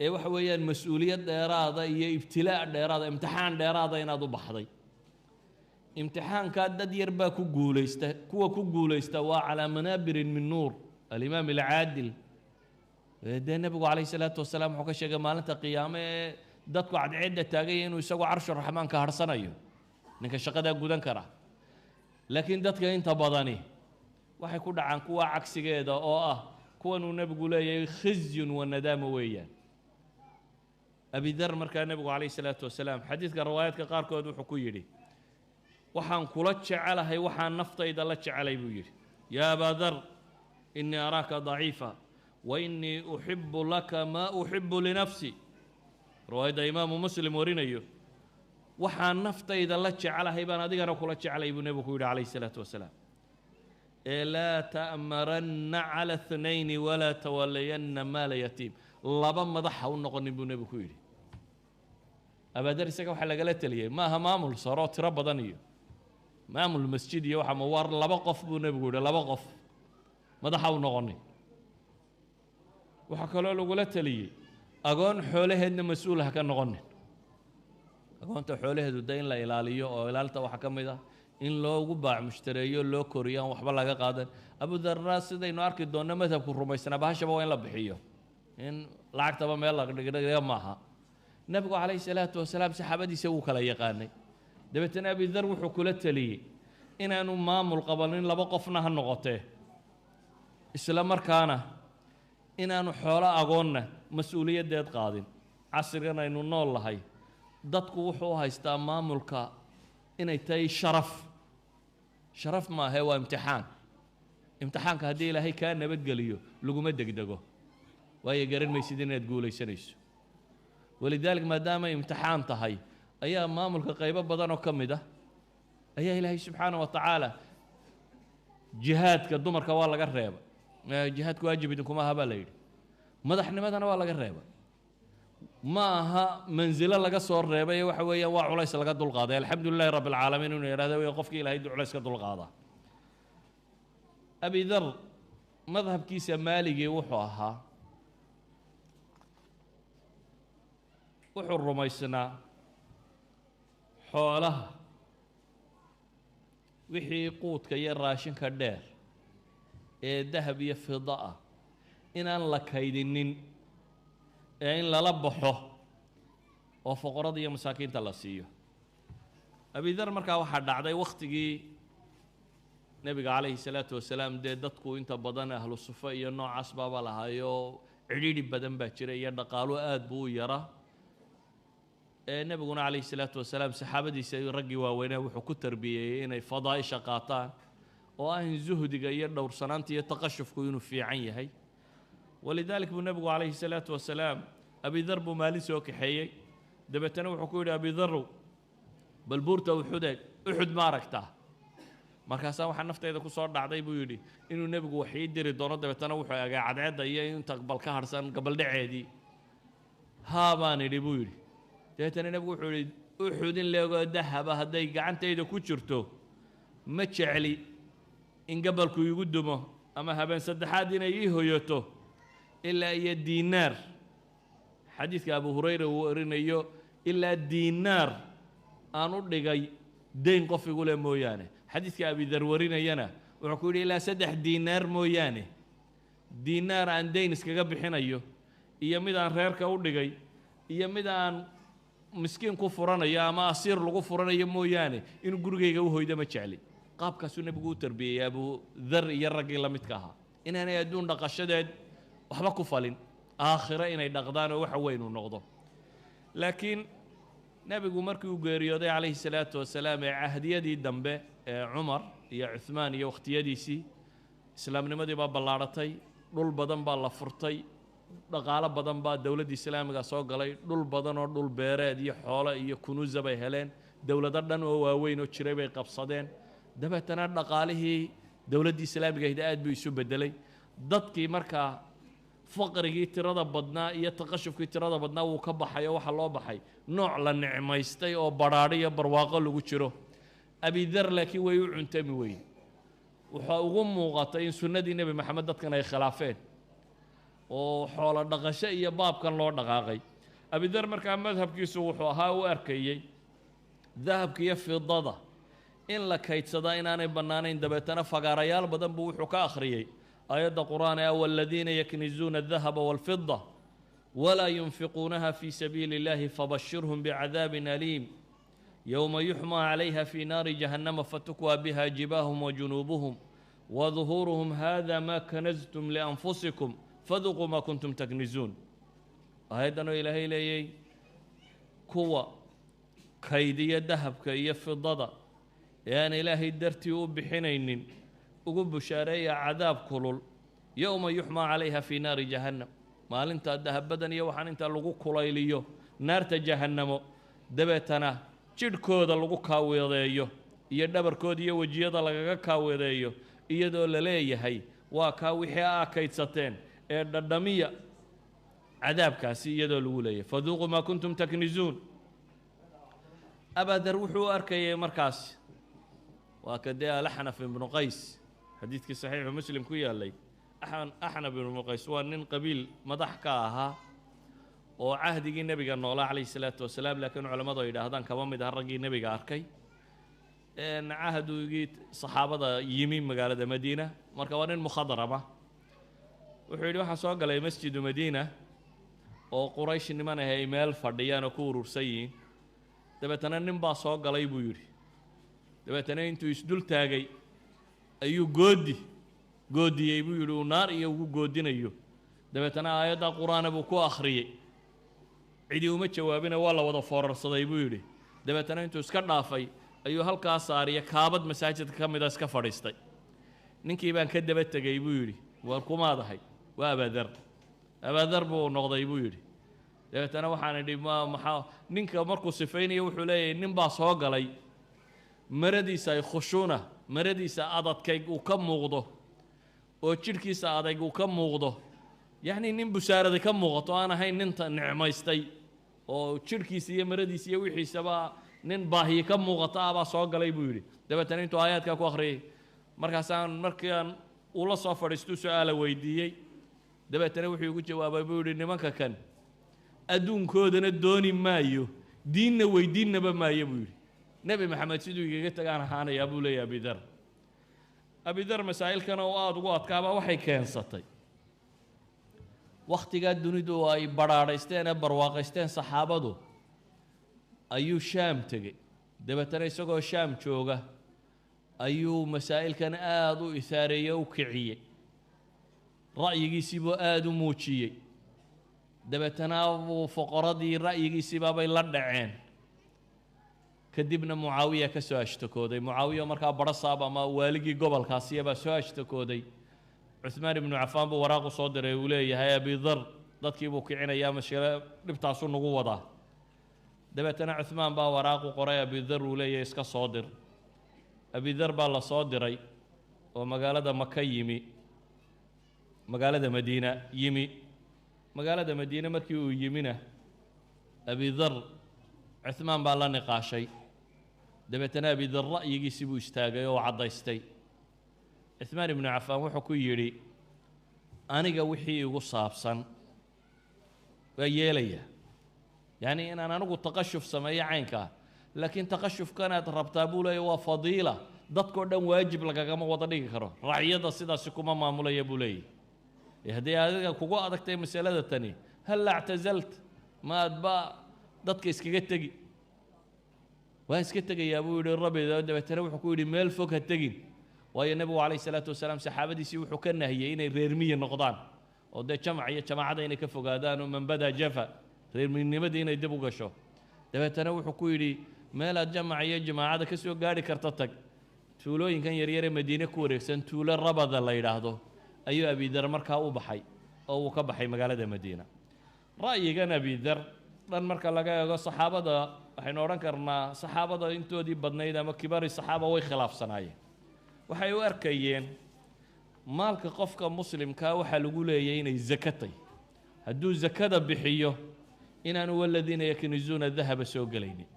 C: ee waxa weeyaan mas-uuliyad dheeraada iyo ibtilaa' dheeraada imtixaan dheeraada inaad u baxday imtixaankaa dad yar baa ku guulaysta kuwa ku guulaysta waa calaa manaabirin min nuur alimaam alcaadil dee nebigu calayhi salaatu wasalaam wuxuu ka sheegay maalinta qiyaame ee dadku cadceedda taagaya inuu isagu carshu raxmaanka harhsanayo ninka shaqadaa gudan kara laakiin dadka inta badani waxay ku dhacaan kuwa cagsigeeda oo ah kuwanuu nebigu leeyahay khizyun wa nadaama weeyaan abidar markaa nebigu calayhi salaatu wasalaam xadiidka riwaayaadka qaarkood wuxuu ku yidhi waxaan kula jecelahay waxaan naftayda la jecelay buu yidhi yaa abaa dar innii araaka daciifa wa innii uxibu laka maa uxibu linafsi riwaayadda imaamu muslim warinayo waxaan naftayda la jecelahay baan adigana kula jecelay buu nebigu ku yidhi calayhi salaatu wasalaam ee laa ta'maranna cala اthnayni walaa tawallayanna maala yatiim laba madax ha u noqonin buu nebigu ku yidhi abaadar isaga waxaa lagala teliyey ma aha maamul saroo tiro badan iyo maamul masjid iyo waxa ma war laba qof buu nebigu yidhi laba qof madax ha u noqonin waxaa kaloo lagula teliyey agoon xoolaheedna mas-uul ha ka noqonin agoonta xoolaheedu de in la ilaaliyo oo ilaalinta waxaa ka mid ah in loogu baac mushtareeyo loo koriyo aan waxba laga qaadan abudarra sidaynu arki doonno madhabku rumaysnaa bahashaba waa in la bixiyo in lacagtaba meel la dhigdhiga maaha nebigu calayhi salaatu wasalaam saxaabadiisa wuu kala yaqaanay dabeetana abidar wuxuu kula teliyey inaanu maamul qabanin laba qofna ha noqotee isla markaana inaanu xoolo agoonna mas-uuliyaddeed qaadin casrigan aynu nool lahay dadku wuxuu u haystaa maamulka inay tahay sharaf maahe waa imtixaan imtixaanka haddii ilaahay kaa nabadgeliyo laguma degdego waayo garan maysid inaad guulaysanayso walidaalik maadaamay imtixaan tahay ayaa maamulka qaybo badan oo ka mid ah ayaa ilaahay subxaana wa tacaala jihaadka dumarka waa laga reeba jihaadku waajib idinkuma aha baa la yidhi madaxnimadana waa laga reeba ma aha manzilo laga soo reebay waxa weeyaan waa culays laga dulqaaday alxamdu lilahi rabbi alcaalamiin inuu yidhahdo wey qofkii ilaahay culays ka dulqaadaa abidar madhabkiisa maaligii wuxuu ahaa wuxuu rumaysnaa xoolaha wixii quudka iyo raashinka dheer ee dahab iyo fida ah inaan la kaydinin ee in lala baxo oo fuqarada iyo masaakiinta la siiyo abidar markaa waxaa dhacday wakhtigii nebiga calayhi salaatu wasalaam dee dadku inta badan ahlu sufa iyo noocaas baaba lahaayo cidhiidhi badan baa jira iyo dhaqaalo aad buu u yaraa ee nebiguna calayhi salaatu wasalaam saxaabadiisa raggii waaweynaa wuxuu ku tarbiyeeyey inay fadaa'isha qaataan oo ah in zuhdiga iyo dhowrsanaanta iyo taqashufku inuu fiican yahay walidaalik buu nebigu calayhi salaatu wasalaam abidar buu maalin soo kaxeeyey dabeetana wuxuu ku yidhi abidarow bal buurta uxud ma aragtaa markaasaa waxaa naftayda ku soo dhacday buu yidhi inuu nebigu wax ii diri doono dabeetana wuxuu egaa cadceedda iyo inta bal ka harhsan gabaldhaceedii haa baan idhi buu yidhi dabeetana nebigu wuxuu yidhi uxud in leegoo dahaba hadday gacantayda ku jirto ma jecli in gabalku igu dumo ama habeen saddexaad inay ii hoyato ilaa iyo diinaar xadiidka abu hurayra uu warinayo ilaa diinaar aan u dhigay dayn qof igu leh mooyaane xadiidka abidar warinayana wuxuu ku yidhi ilaa 3 diinaar mooyaane diinaar aan dayn iskaga bixinayo iyo mid aan reerka u dhigay iyo mid aan miskiin ku furanayo ama asiir lagu furanayo mooyaane inuu gurigayga u hoydo ma jecli qaabkaasuu nebigu u tarbiyey abu dar iyo raggii la midka ahaa inaanay adduun dhaqashadeed waxba ku falin aakhiro inay dhaqdaan oo waxa weyn uu noqdo laakiin nebigu markii uu geeriyooday calayhi salaatu wasalaam ee cahdiyadii dambe ee cumar iyo cuhmaan iyo wakhtiyadiisii islaamnimadii baa ballaadhatay dhul badan baa la furtay dhaqaalo badan baa dowladdii islaamiga soo galay dhul badan oo dhul beereed iyo xoolo iyo kunuusa bay heleen dowlado dhan oo waaweyn oo jiray bay qabsadeen dabeetana dhaqaalihii dowladdii islaamiga ahayd aad buu isu beddelay dadkii markaa faqrigii tirada badnaa iyo taqashufkii tirada badnaa wuu ka baxay oo waxaa loo baxay nooc la nicmaystay oo badhaadho iyo barwaaqo lagu jiro abidar laakiin way u cuntami weyn waxaa ugu muuqatay in sunnadii nebi maxamed dadkan ay khilaafeen oo xoolo dhaqasho iyo baabkan loo dhaqaaqay abidar markaa madhabkiisu wuxuu ahaa u arkayey dahabka iyo fidada in la kaydsadaa inaanay bannaanayn dabeetana fagaarayaal badan buu wuxuu ka akhriyey آيات القرآن والذين يكنزون الذهب والفضة ولا ينفقونها في سبيل الله فبشرهم بعذاب أليم يوم يحمى عليها في نار جهنم فتكوى بها جباههم وجنوبهم وظهورهم هذا ما كنزتم لأنفسكم فذوقوا ما كنتم تكنزون آيات إلهي إلهي كوى كيدية ذهب كي فضة يعني إلهي درتي بحنين ugu bushaareeya cadaab kulul yowma yuxmaa calayha fii naari jahannam maalintaa dahabadan iyo waxaan intaa lagu kulayliyo naarta jahannamo dabeetana jidhkooda lagu kaaweedeeyo iyo dhabarkooda iyo wejiyada lagaga kaaweedeeyo iyadoo la leeyahay waa kaa wixii aa kaydsateen ee dhadhamiya cadaabkaasi iyadoo lagu leeyahay faduuquu maa kuntum taknizuun abadar wuxuu arkayay markaas waa kadee alaxnaf ibnu qays xadiidkii saxiixu muslim ku yaalay axnaf ibnu qays waa nin qabiil madax ka ahaa oo cahdigii nebiga noolaa calayhi salaatu wasalaam laakiin culammadu ay yidhaahdaan kaba mid ah raggii nebiga arkay cahdigii saxaabada yimi magaalada madiina marka waa nin mukhadarama wuxuu yidhi waxaan soo galay masjidu madiina oo quraysh niman ah ay meel fadhiyaan oo ku urursan yihiin dabeetana nin baa soo galay buu yidhi dabeetana intuu isdul taagay ayuu goodiyey buu yidhi uu naar iyo ugu goodinayo dabeetana aayadda qur-aana buu ku akhriyey cidi uma jawaabina waa la wada foorarsaday buu yidhi dabeetana intuu iska dhaafay ayuu halkaa saariya kaabad masaajidka ka mida iska fadhiistay ninkii baan ka daba tegey buu yidhi war kumaadahay waa abaadar buu noqday buu yidhi dabeetana waxaan idhi maxaa ninka markuu sifaynayo wuxuu leeyahay nin baa soo galay maradiisa ay khushuuna maradiisa adadkayg uu ka muuqdo oo jidhkiisa adayg uu ka muuqdo yacni nin bushaarada ka muuqato aan ahayn ninta nicmaystay oo jidhkiisa iyo maradiisa iyo wixiisaba nin baahiye ka muuqata ah baa soo galay buu yidhi dabeetana intuu aayaadkaa ku akhriyey markaasaan markiiaan ula soo fadhiistuu su-aala weydiiyey dabeetana wuxuu igu jawaabay buu yidhi nimanka kan adduunkoodana dooni maayo diinna weydiinnaba maayo buu yidhi nebi maxamed siduu igaga tagaan ahaanayaa buu leeyahay abidar masaa'ilkana oo aada ugu adkaaba waxay keensatay wakhtigaa dunidu ay badhaadhaysteen ee barwaaqaysteen saxaabadu ayuu shaam tegey dabeetana isagoo shaam jooga ayuu masaa'ilkan aada u isaareeyey o u kiciyey ra'yigiisiibuu aada u muujiyey dabeetana foqoradii ra'yigiisiibaabay la dhaceen kadibna mucaawiya ka soo ashtakooday mucaawiya markaa barasaab ama waaligii gobolkaasiyabaa soo ashtakooday cuhmaan ibnu cafaan buu waraaq u soo diray uu leeyahay abidar dadkii buu kicinayaa mashkilo dhibtaasuu nagu wadaa dabeetana cuhmaan baa waraaqu qoray abidar uu leeyahay iska soo dir abidar baa la soo diray oo magaalada maka yimi magaalada madiina yimi magaalada madiine markii uu yimina abidar cuhmaan baa la niqaashay dabeetana abidar ra'yigiisii buu istaagay oo caddaystay cuhmaan ibnu cafaan wuxuu ku yidhi aniga wixii igu saabsan waa yeelaya yacni inaan anigu taqashuf sameeyo caynkaa laakiin taqashufkanaad rabtaa buu leeyahy waa fadiila dadkao dhan waajib lagagama wada dhigi karo racyada sidaasi kuma maamulaya buu leeyahy haddii adiga kugu adagtay masalada tani hal actazalt maadba dadka iskaga tegi waa iska tegayaa buu yidhi rabida dabeetana wuxuu ku yidhi meel fog ha tegin waayo nebigu calayhi salaatu wasalaam saxaabadiisii wuxuu ka nahiyey inay reermiyi noqdaan oo dee jamac iyo jamaacada inay ka fogaadaan oo man badaa jafa reermiyinimadii inay dib u gasho dabeetana wuxuu ku yidhi meelaad jamac iyo jamaacada ka soo gaadhi karta tag tuulooyinkan yaryare madiine ku wareegsan tuulo rabada la yidhaahdo ayuu abidar markaa u baxay oo uu ka baxay magaalada madiina ra'yigan abidar dhan marka laga eego saxaabada waxaynu odhan karnaa saxaabada intoodii badnayd ama kibari saxaaba way khilaafsanaayeen waxay u arkayeen maalka qofka muslimkaa waxaa lagu leeyahay inay zakatay hadduu zakada bixiyo inaanu waladiina yaknizuuna dahaba soo gelaynin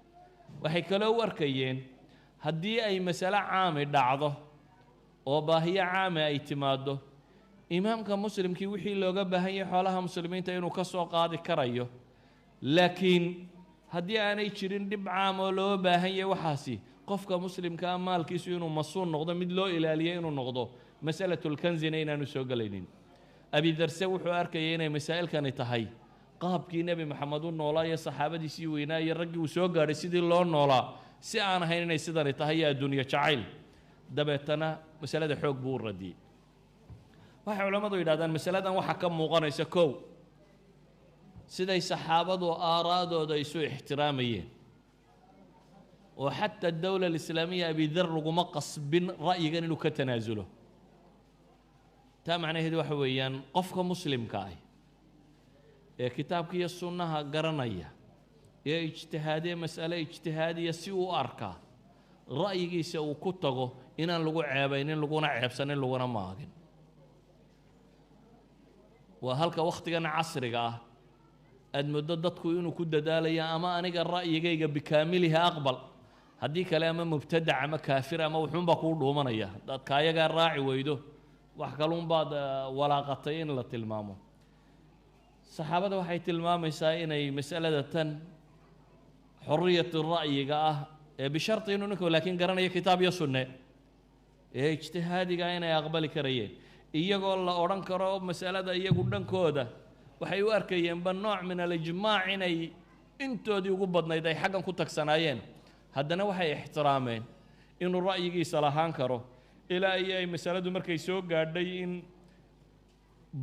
C: waxay kaloo u arkayeen haddii ay masale caami dhacdo oo baahiyo caami ay timaaddo imaamka muslimkii wixii looga baahan yahay xoolaha muslimiinta inuu ka soo qaadi karayo laakiin haddii aanay jirin dhib caam oo looga baahan yahay waxaasi qofka muslimkaa maalkiisu inuu masuun noqdo mid loo ilaaliyo inuu noqdo mas'alatulkanzina inaanu soo gelaynin abidarse wuxuu arkayay inay masaa'ilkani tahay qaabkii nebi maxamed u noolaa iyo saxaabadiisii weynaa iyo raggii uu soo gaadhay sidii loo noolaa si aan ahayn inay sidani tahay iyo adduunyo jacayl dabeetana masalada xoog buu u radiyey waxay culammadu yidhahdaan masaladan waxaa ka muuqanaysa kow siday saxaabadu aaraadooda isu ixtiraamayeen oo xataa dowla alislaamiya abidar laguma qasbin ra'yigan inuu ka tanaasulo taa macnaheedu waxa weeyaan qofka muslimka ah ee kitaabka iyo sunnaha garanaya ee ijtihaadiya mas'ale ijtihaadiya si uu arkaa ra'yigiisa uu ku tago inaan lagu ceebaynin laguna ceebsanin laguna maagin waa halka wakhtigan casriga ah aad muddo dadku inuu ku dadaalayo ama aniga ra'yigayga bikaamiliha aqbal haddii kale ama mubtadac ama kaafir ama wuxuunbaa kuu dhuumanaya haddaad kaayagaa raaci weydo wax kaluunbaad walaaqatay in la tilmaamo saxaabada waxay tilmaamaysaa inay mas'alada tan xorriyatu ra'yiga ah ee bisharti inuu ninku laakiin garanaya kitaab iyo sunne ee ijtihaadiga inay aqbali karayeen iyagoo la odhan karo mas'alada iyagu dhankooda waxay u arkayeenba nooc min alijmaac inay intoodii ugu badnayd ay xaggan ku tagsanaayeen haddana waxay ixtiraameen inuu ra'yigiisa lahaan karo ilaa iyo ay masaladu markay soo gaadhay in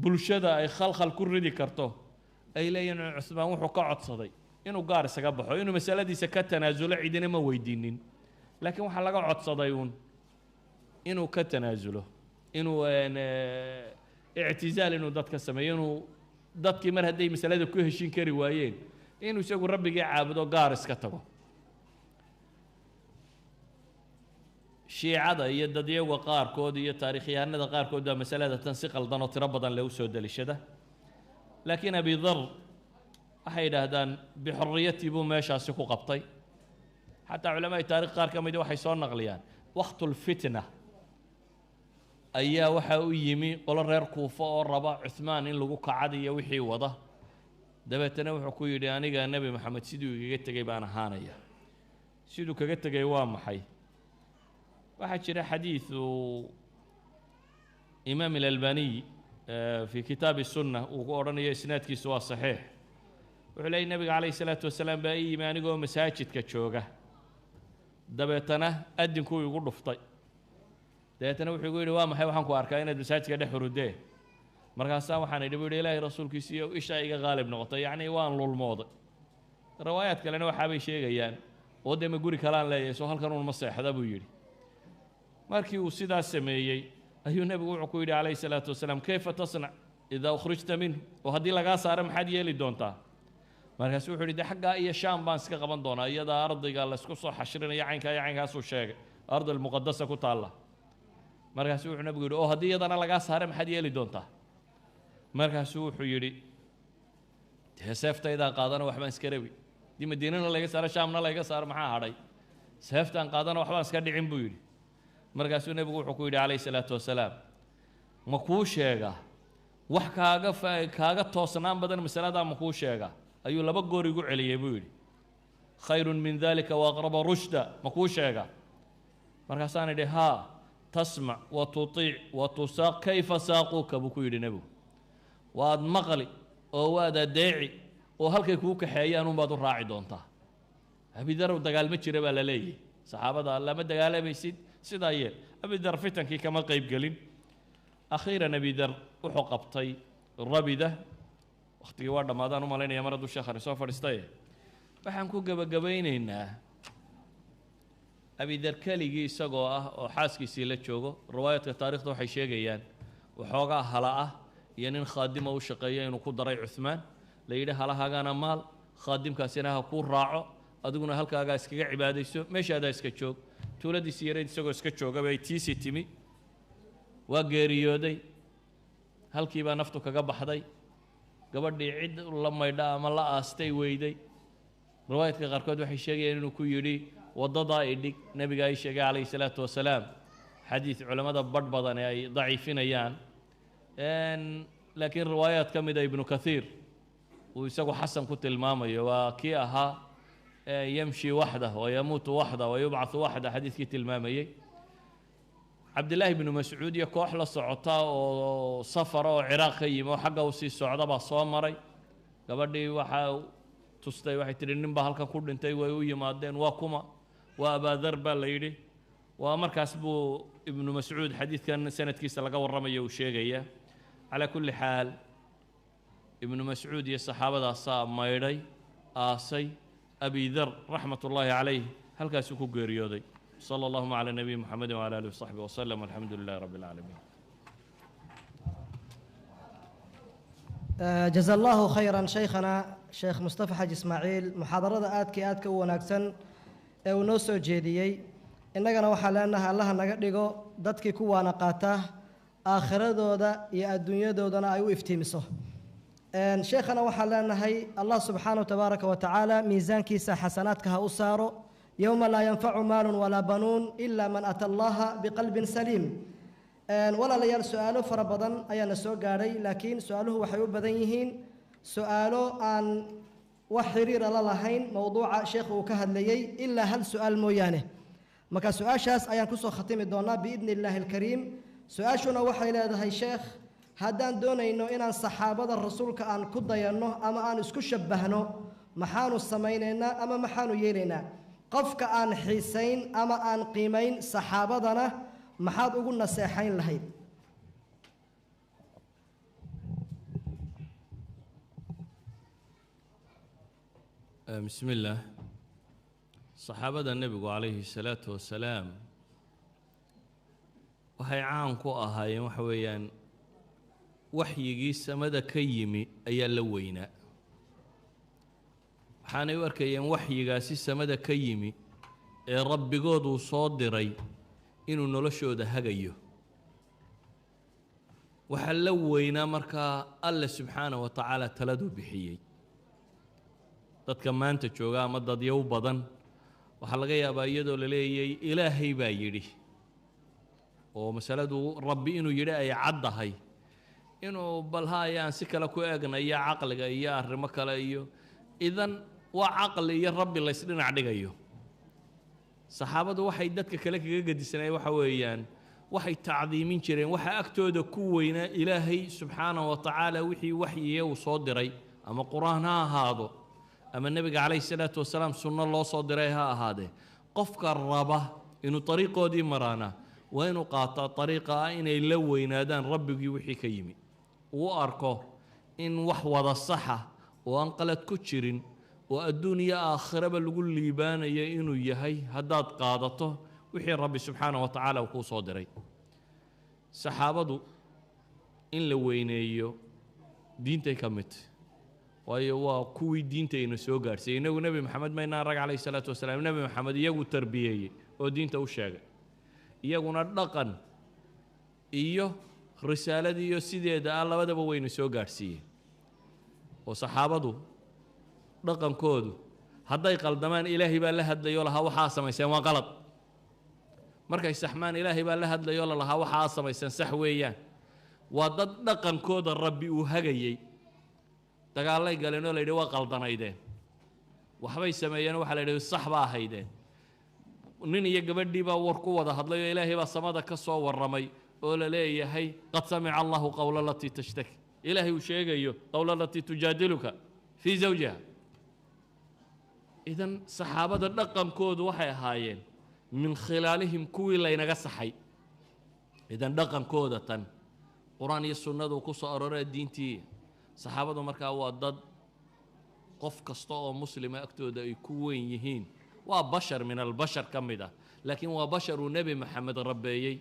C: bulshada ay khalkhal ku ridi karto ay leeyihin cusmaan wuxuu ka codsaday inuu gaar isaga baxo inuu masaladiisa ka tanaasulo cidina ma weydiinin laakiin waxaa laga codsaday uun inuu ka tanaasulo inuu ictizaal inuu dadka sameeyo inuu dadkii mar hadday masalada ku heshin kari waayeen inuu isagu rabbigii caabudo gaar iska tago shiicada iyo dadyaga qaarkood iyo taarikhyahanada qaarkood baa masalada tan si qaldan oo tiro badan leh u soo delishada laakiin abi dar waxay yidhaahdaan bixorriyatii buu meeshaasi ku qabtay xataa culamada taarikh qaar ka midi waxay soo naqliyaan waqtulfitna ayaa waxaa u yimi qolo reer kuufa oo raba cuhmaan in lagu kacad iyo wixii wada dabeetana wuxuu ku yidhi aniga nebi maxamed siduu igaga tegey baan ahaanaya siduu kaga tegay waa maxay waxaa jira xadiidu imaam alalbaniy fi kitaabi sunna uu ku odhanayo isnaadkiisu waa saxiix wuxuu leeyay nebiga calayhi salaatu wasalaam baa ii yimi anigoo masaajidka jooga dabeetana adinkuu igu dhuftay dabeetana wuxuu igu yidhi waa maxay waxaan ku arkaa inaad masaajidka dhex hurudee markaasaa waxaan idhi buu yidhi ilaahay rasuulkiisiiyo ishaa iga qaalib noqotay yacni waan lulmooday riwaayaad kalena waxaabay sheegayaan oo dee ma guri kalaan leeyahay soo halkan uun ma seexda buu yidhi markii uu sidaas sameeyey ayuu nebigu wuxuu ku yidhi calayhi salaatu wasalaam kayfa tasnac idaa ukhrijta minhu oo haddii lagaa saaro maxaad yeeli doontaa markaasu wuxuu yidhi de xaggaa iyo shaam baan iska qaban doonaa iyadaa ardayga laysku soo xashrinaya caynkaa iyo caynkaasuu sheegay ardi almuqadasa ku taalla markaasuu wuxuu nebigu yidhi oo haddii iyadana lagaa saare maxaad yeeli doontaa markaasuu wuxuu yidhi dee seeftaydaa qaadana waxbaan iska rabi haddii madiinana layga saaro shaamna layga saaro maxaa hadhay seeftaan qaadana waxbaan iska dhicin buu yidhi markaasuu nebigu wuxuu ku yidhi calayhi salaatu wasalaam ma kuu sheegaa wax kaaga toosnaan badan masaladaa ma kuu sheegaa ayuu laba goor igu celiyey buu yidhi khayrun min dalika waaqraba rushda ma kuu sheegaa markaasaan idhi haa tasmac wa tutiic wa tusaaq kayfa saaquuka buu ku yidhi nebigu waad maqli oo waad adeeci oo halkay kuu kaxeeyaan unbaad u raaci doontaa abidarow dagaalma jira baa la leeyahay saxaabada lama dagaalamaysid sidaa yeel abidar fitankii kama qayb gelin akhiiran abidar wuxuu qabtay rabida wakhtigii waa dhammaadaan u malaynaya mar hadduu sheekhani soo fadhiistaye waxaan ku gebagabaynaynaa abidar keligii isagoo ah oo xaaskiisii la joogo riwaayaadka taarikhda waxay sheegayaan waxoogaa hala ah iyo nin khaadima u shaqeeya inuu ku daray cuhmaan la yidhi halahagaana maal khaadimkaasina ha kuu raaco adiguna halkaagaa iskaga cibaadayso meeshaadaa iska joog tuuladiisi yarayd isagoo iska joogaba ay tiisii timi waa geeriyooday halkii baa naftu kaga baxday gabadhii cid la maydha ama la aastay weyday riwaayadka qaarkood waxay sheegayeen inuu ku yidhi waddadaa idhig nebiga ay sheegay calayhi salaatu wasalaam xadiid culammada badh badan ee ay daciifinayaan laakiin riwaayaad ka mida ibnu kathiir uu isagu xasan ku tilmaamayo waa kii ahaa yamshi waxdah wayamuutu waxdah wayubcaثu waxdah xadiidkii tilmaamayey cabdillaahi ibnu mascuud iyo koox la socota oo safara oo ciraaq ka yimi oo xagga u sii socda baa soo maray gabadhii waxaa tustay waxay tidhi nin baa halkan ku dhintay way u yimaadeen waa kuma waa abaadar baa la yidhi waa markaas buu ibnu mascuud xadiidkan sanadkiisa laga warramayo uu sheegaya calaa kulli xaal ibnu mascuud iyo saxaabadaasaa maydhay aasay abi dar raxmat ullaahi calayh halkaasuu ku geeriyooday sala allahuma calaa nabiyi muxamedin wcala alihi wasaxbi wasalam alxamdu lilahi rabbi alcaalamiin
B: jaza allahu khayran shaykhana sheekh mustafa xaji ismaaciil muxaadarada aadkii aadka u wanaagsan ee uu noo soo jeediyey innagana waxaa leenahay allaha naga dhigo dadkii kuwaana qaata aakhiradooda iyo adduunyadoodana ay u iftiimiso sheekhana waxaa leenahay allah subxaanahu tabaaraka wa tacaala miisaankiisa xasanaadka ha u saaro yowma laa yanfacu maalun walaa banuun ila man ata allaha biqalbin saliim walaalayaal su-aalo fara badan ayaana soo gaadhay laakiin su-aaluhu waxay u badan yihiin su-aalo aan wax xiriira la lahayn mowduuca sheekhu uu ka hadlayey ilaa hal su-aal mooyaane marka su-aashaas ayaan kusoo khatimi doonaa biidni illaahi alkariim su-aashuna waxay leedahay sheekh haddaan doonayno inaan saxaabada rasuulka aan ku dayanno ama aan isku shabbahno maxaanu samaynaynaa ama maxaanu yeelaynaa qofka aan xiisayn ama aan qiimayn saxaabadana maxaad ugu naseexayn lahayd
C: bismi illaah saxaabada nebigu calayhi salaatu wasalaam waxay caan ku ahaayeen waxa weeyaan waxyigii samada ka yimi ayaa la weynaa waxaanay u arkayeen waxyigaasi samada ka yimi ee rabbigood uu soo diray inuu noloshooda hagayo waxaa la weynaa markaa alle subxaanahu wa tacaala taladuu bixiyey dadka maanta jooga ama dadyow badan waxaa laga yaabaa iyadoo la leeyay ilaahay baa yidhi oo masaladu rabbi inuu yidhi ay caddahay inuu balhaaya aan si kale ku eegnayo caqliga iyo arrimo kale iyo idan waa caqli iyo rabbi laysdhinac dhigayo saxaabadu waxay dadka kale kaga gedisanayeen waxa weeyaan waxay tacdiimin jireen waxaa agtooda ku weynaa ilaahay subxaanahu wa tacaala wixii waxyiye uu soo diray ama qur-aan ha ahaado ama nebiga calayhi salaatu wasalaam sunno loo soo diray ha ahaadee qofka raba inuu ariiqoodii maraana waa inuu qaataa ariiqa ah inay la weynaadaan rabbigii wixii ka yimi uu arko in wax wada saxa oo aan qalad ku jirin oo adduun iyo aakhiraba lagu liibaanayo inuu yahay haddaad qaadato wixii rabbi subxaanahu wa tacaala uu kuu soo diray saxaabadu in la weyneeyo diintay ka mid waayo waa kuwii diintayna soo gaadhsiiyey inagu nebi maxamed maynaan rag calayhi salaatu wasalaam nebi maxamed iyagu tarbiyeeyey oo diinta u sheegay iyaguna dhaqan iyo risaaladii iyo sideeda ah labadaba wayna soo gaadhsiiyeen oo saxaabadu dhaqankoodu hadday qaldamaan ilaahay baa la hadlayoo lahaa waxaa samayseen waa qalad markay saxmaan ilaahay baa la hadlayoo lalahaa waxaa samayseen sax weeyaan waa dad dhaqankooda rabbi uu hagayey dagaallay galeen oo la yidhi waa qaldanaydeen waxbay sameeyeen waxaa la yidhi sax baa ahaydeen nin iyo gabadhii baa war ku wada hadlay oo ilaahay baa samada ka soo warramay oo la leeyahay qad samica allahu qowla alatii tashtaki ilaahay uu sheegayo qowla alatii tujaadiluka fii zawjiha idan saxaabada dhaqankoodu waxay ahaayeen min khilaalihim kuwii laynaga saxay idan dhaqankooda tan qur-aan iyo sunnadu ku soo arooree diintii saxaabadu markaa waa dad qof kasta oo muslima agtooda ay ku weyn yihiin waa bashar min albashar ka mid ah laakiin waa bashar uu nebi maxamed rabbeeyey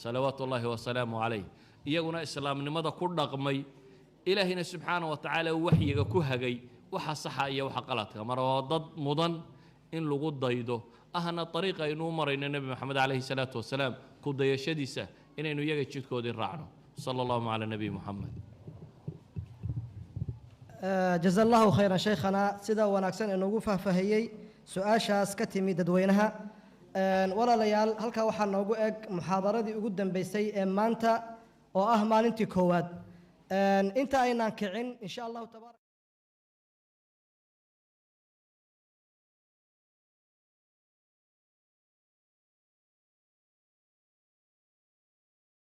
C: salawaatu ullaahi wasalaamu calayh iyaguna islaamnimada ku dhaqmay ilaahina subxaana wa tacaala waxyiga ku hagay waxa saxa iyo waxa qaladka mar waa dad mudan in lagu daydo ahna ariiqa aynu u marayno nebi maxamed calayhi salaatu wasalaam ku dayashadiisa inaynu iyaga jidkoodii raacno sala allahu calaa nabiy muxamed
B: jaza allahu khayran shaykhana sida wanaagsan inoogu faahfaahiyey su-aashaas ka timi dadweynaha walaalayaal halkaa waxaa noogu eg muxaadaradii ugu dambeysay ee maanta oo ah maalintii koowaad inta aynaan kicin insha allahu tabaaraka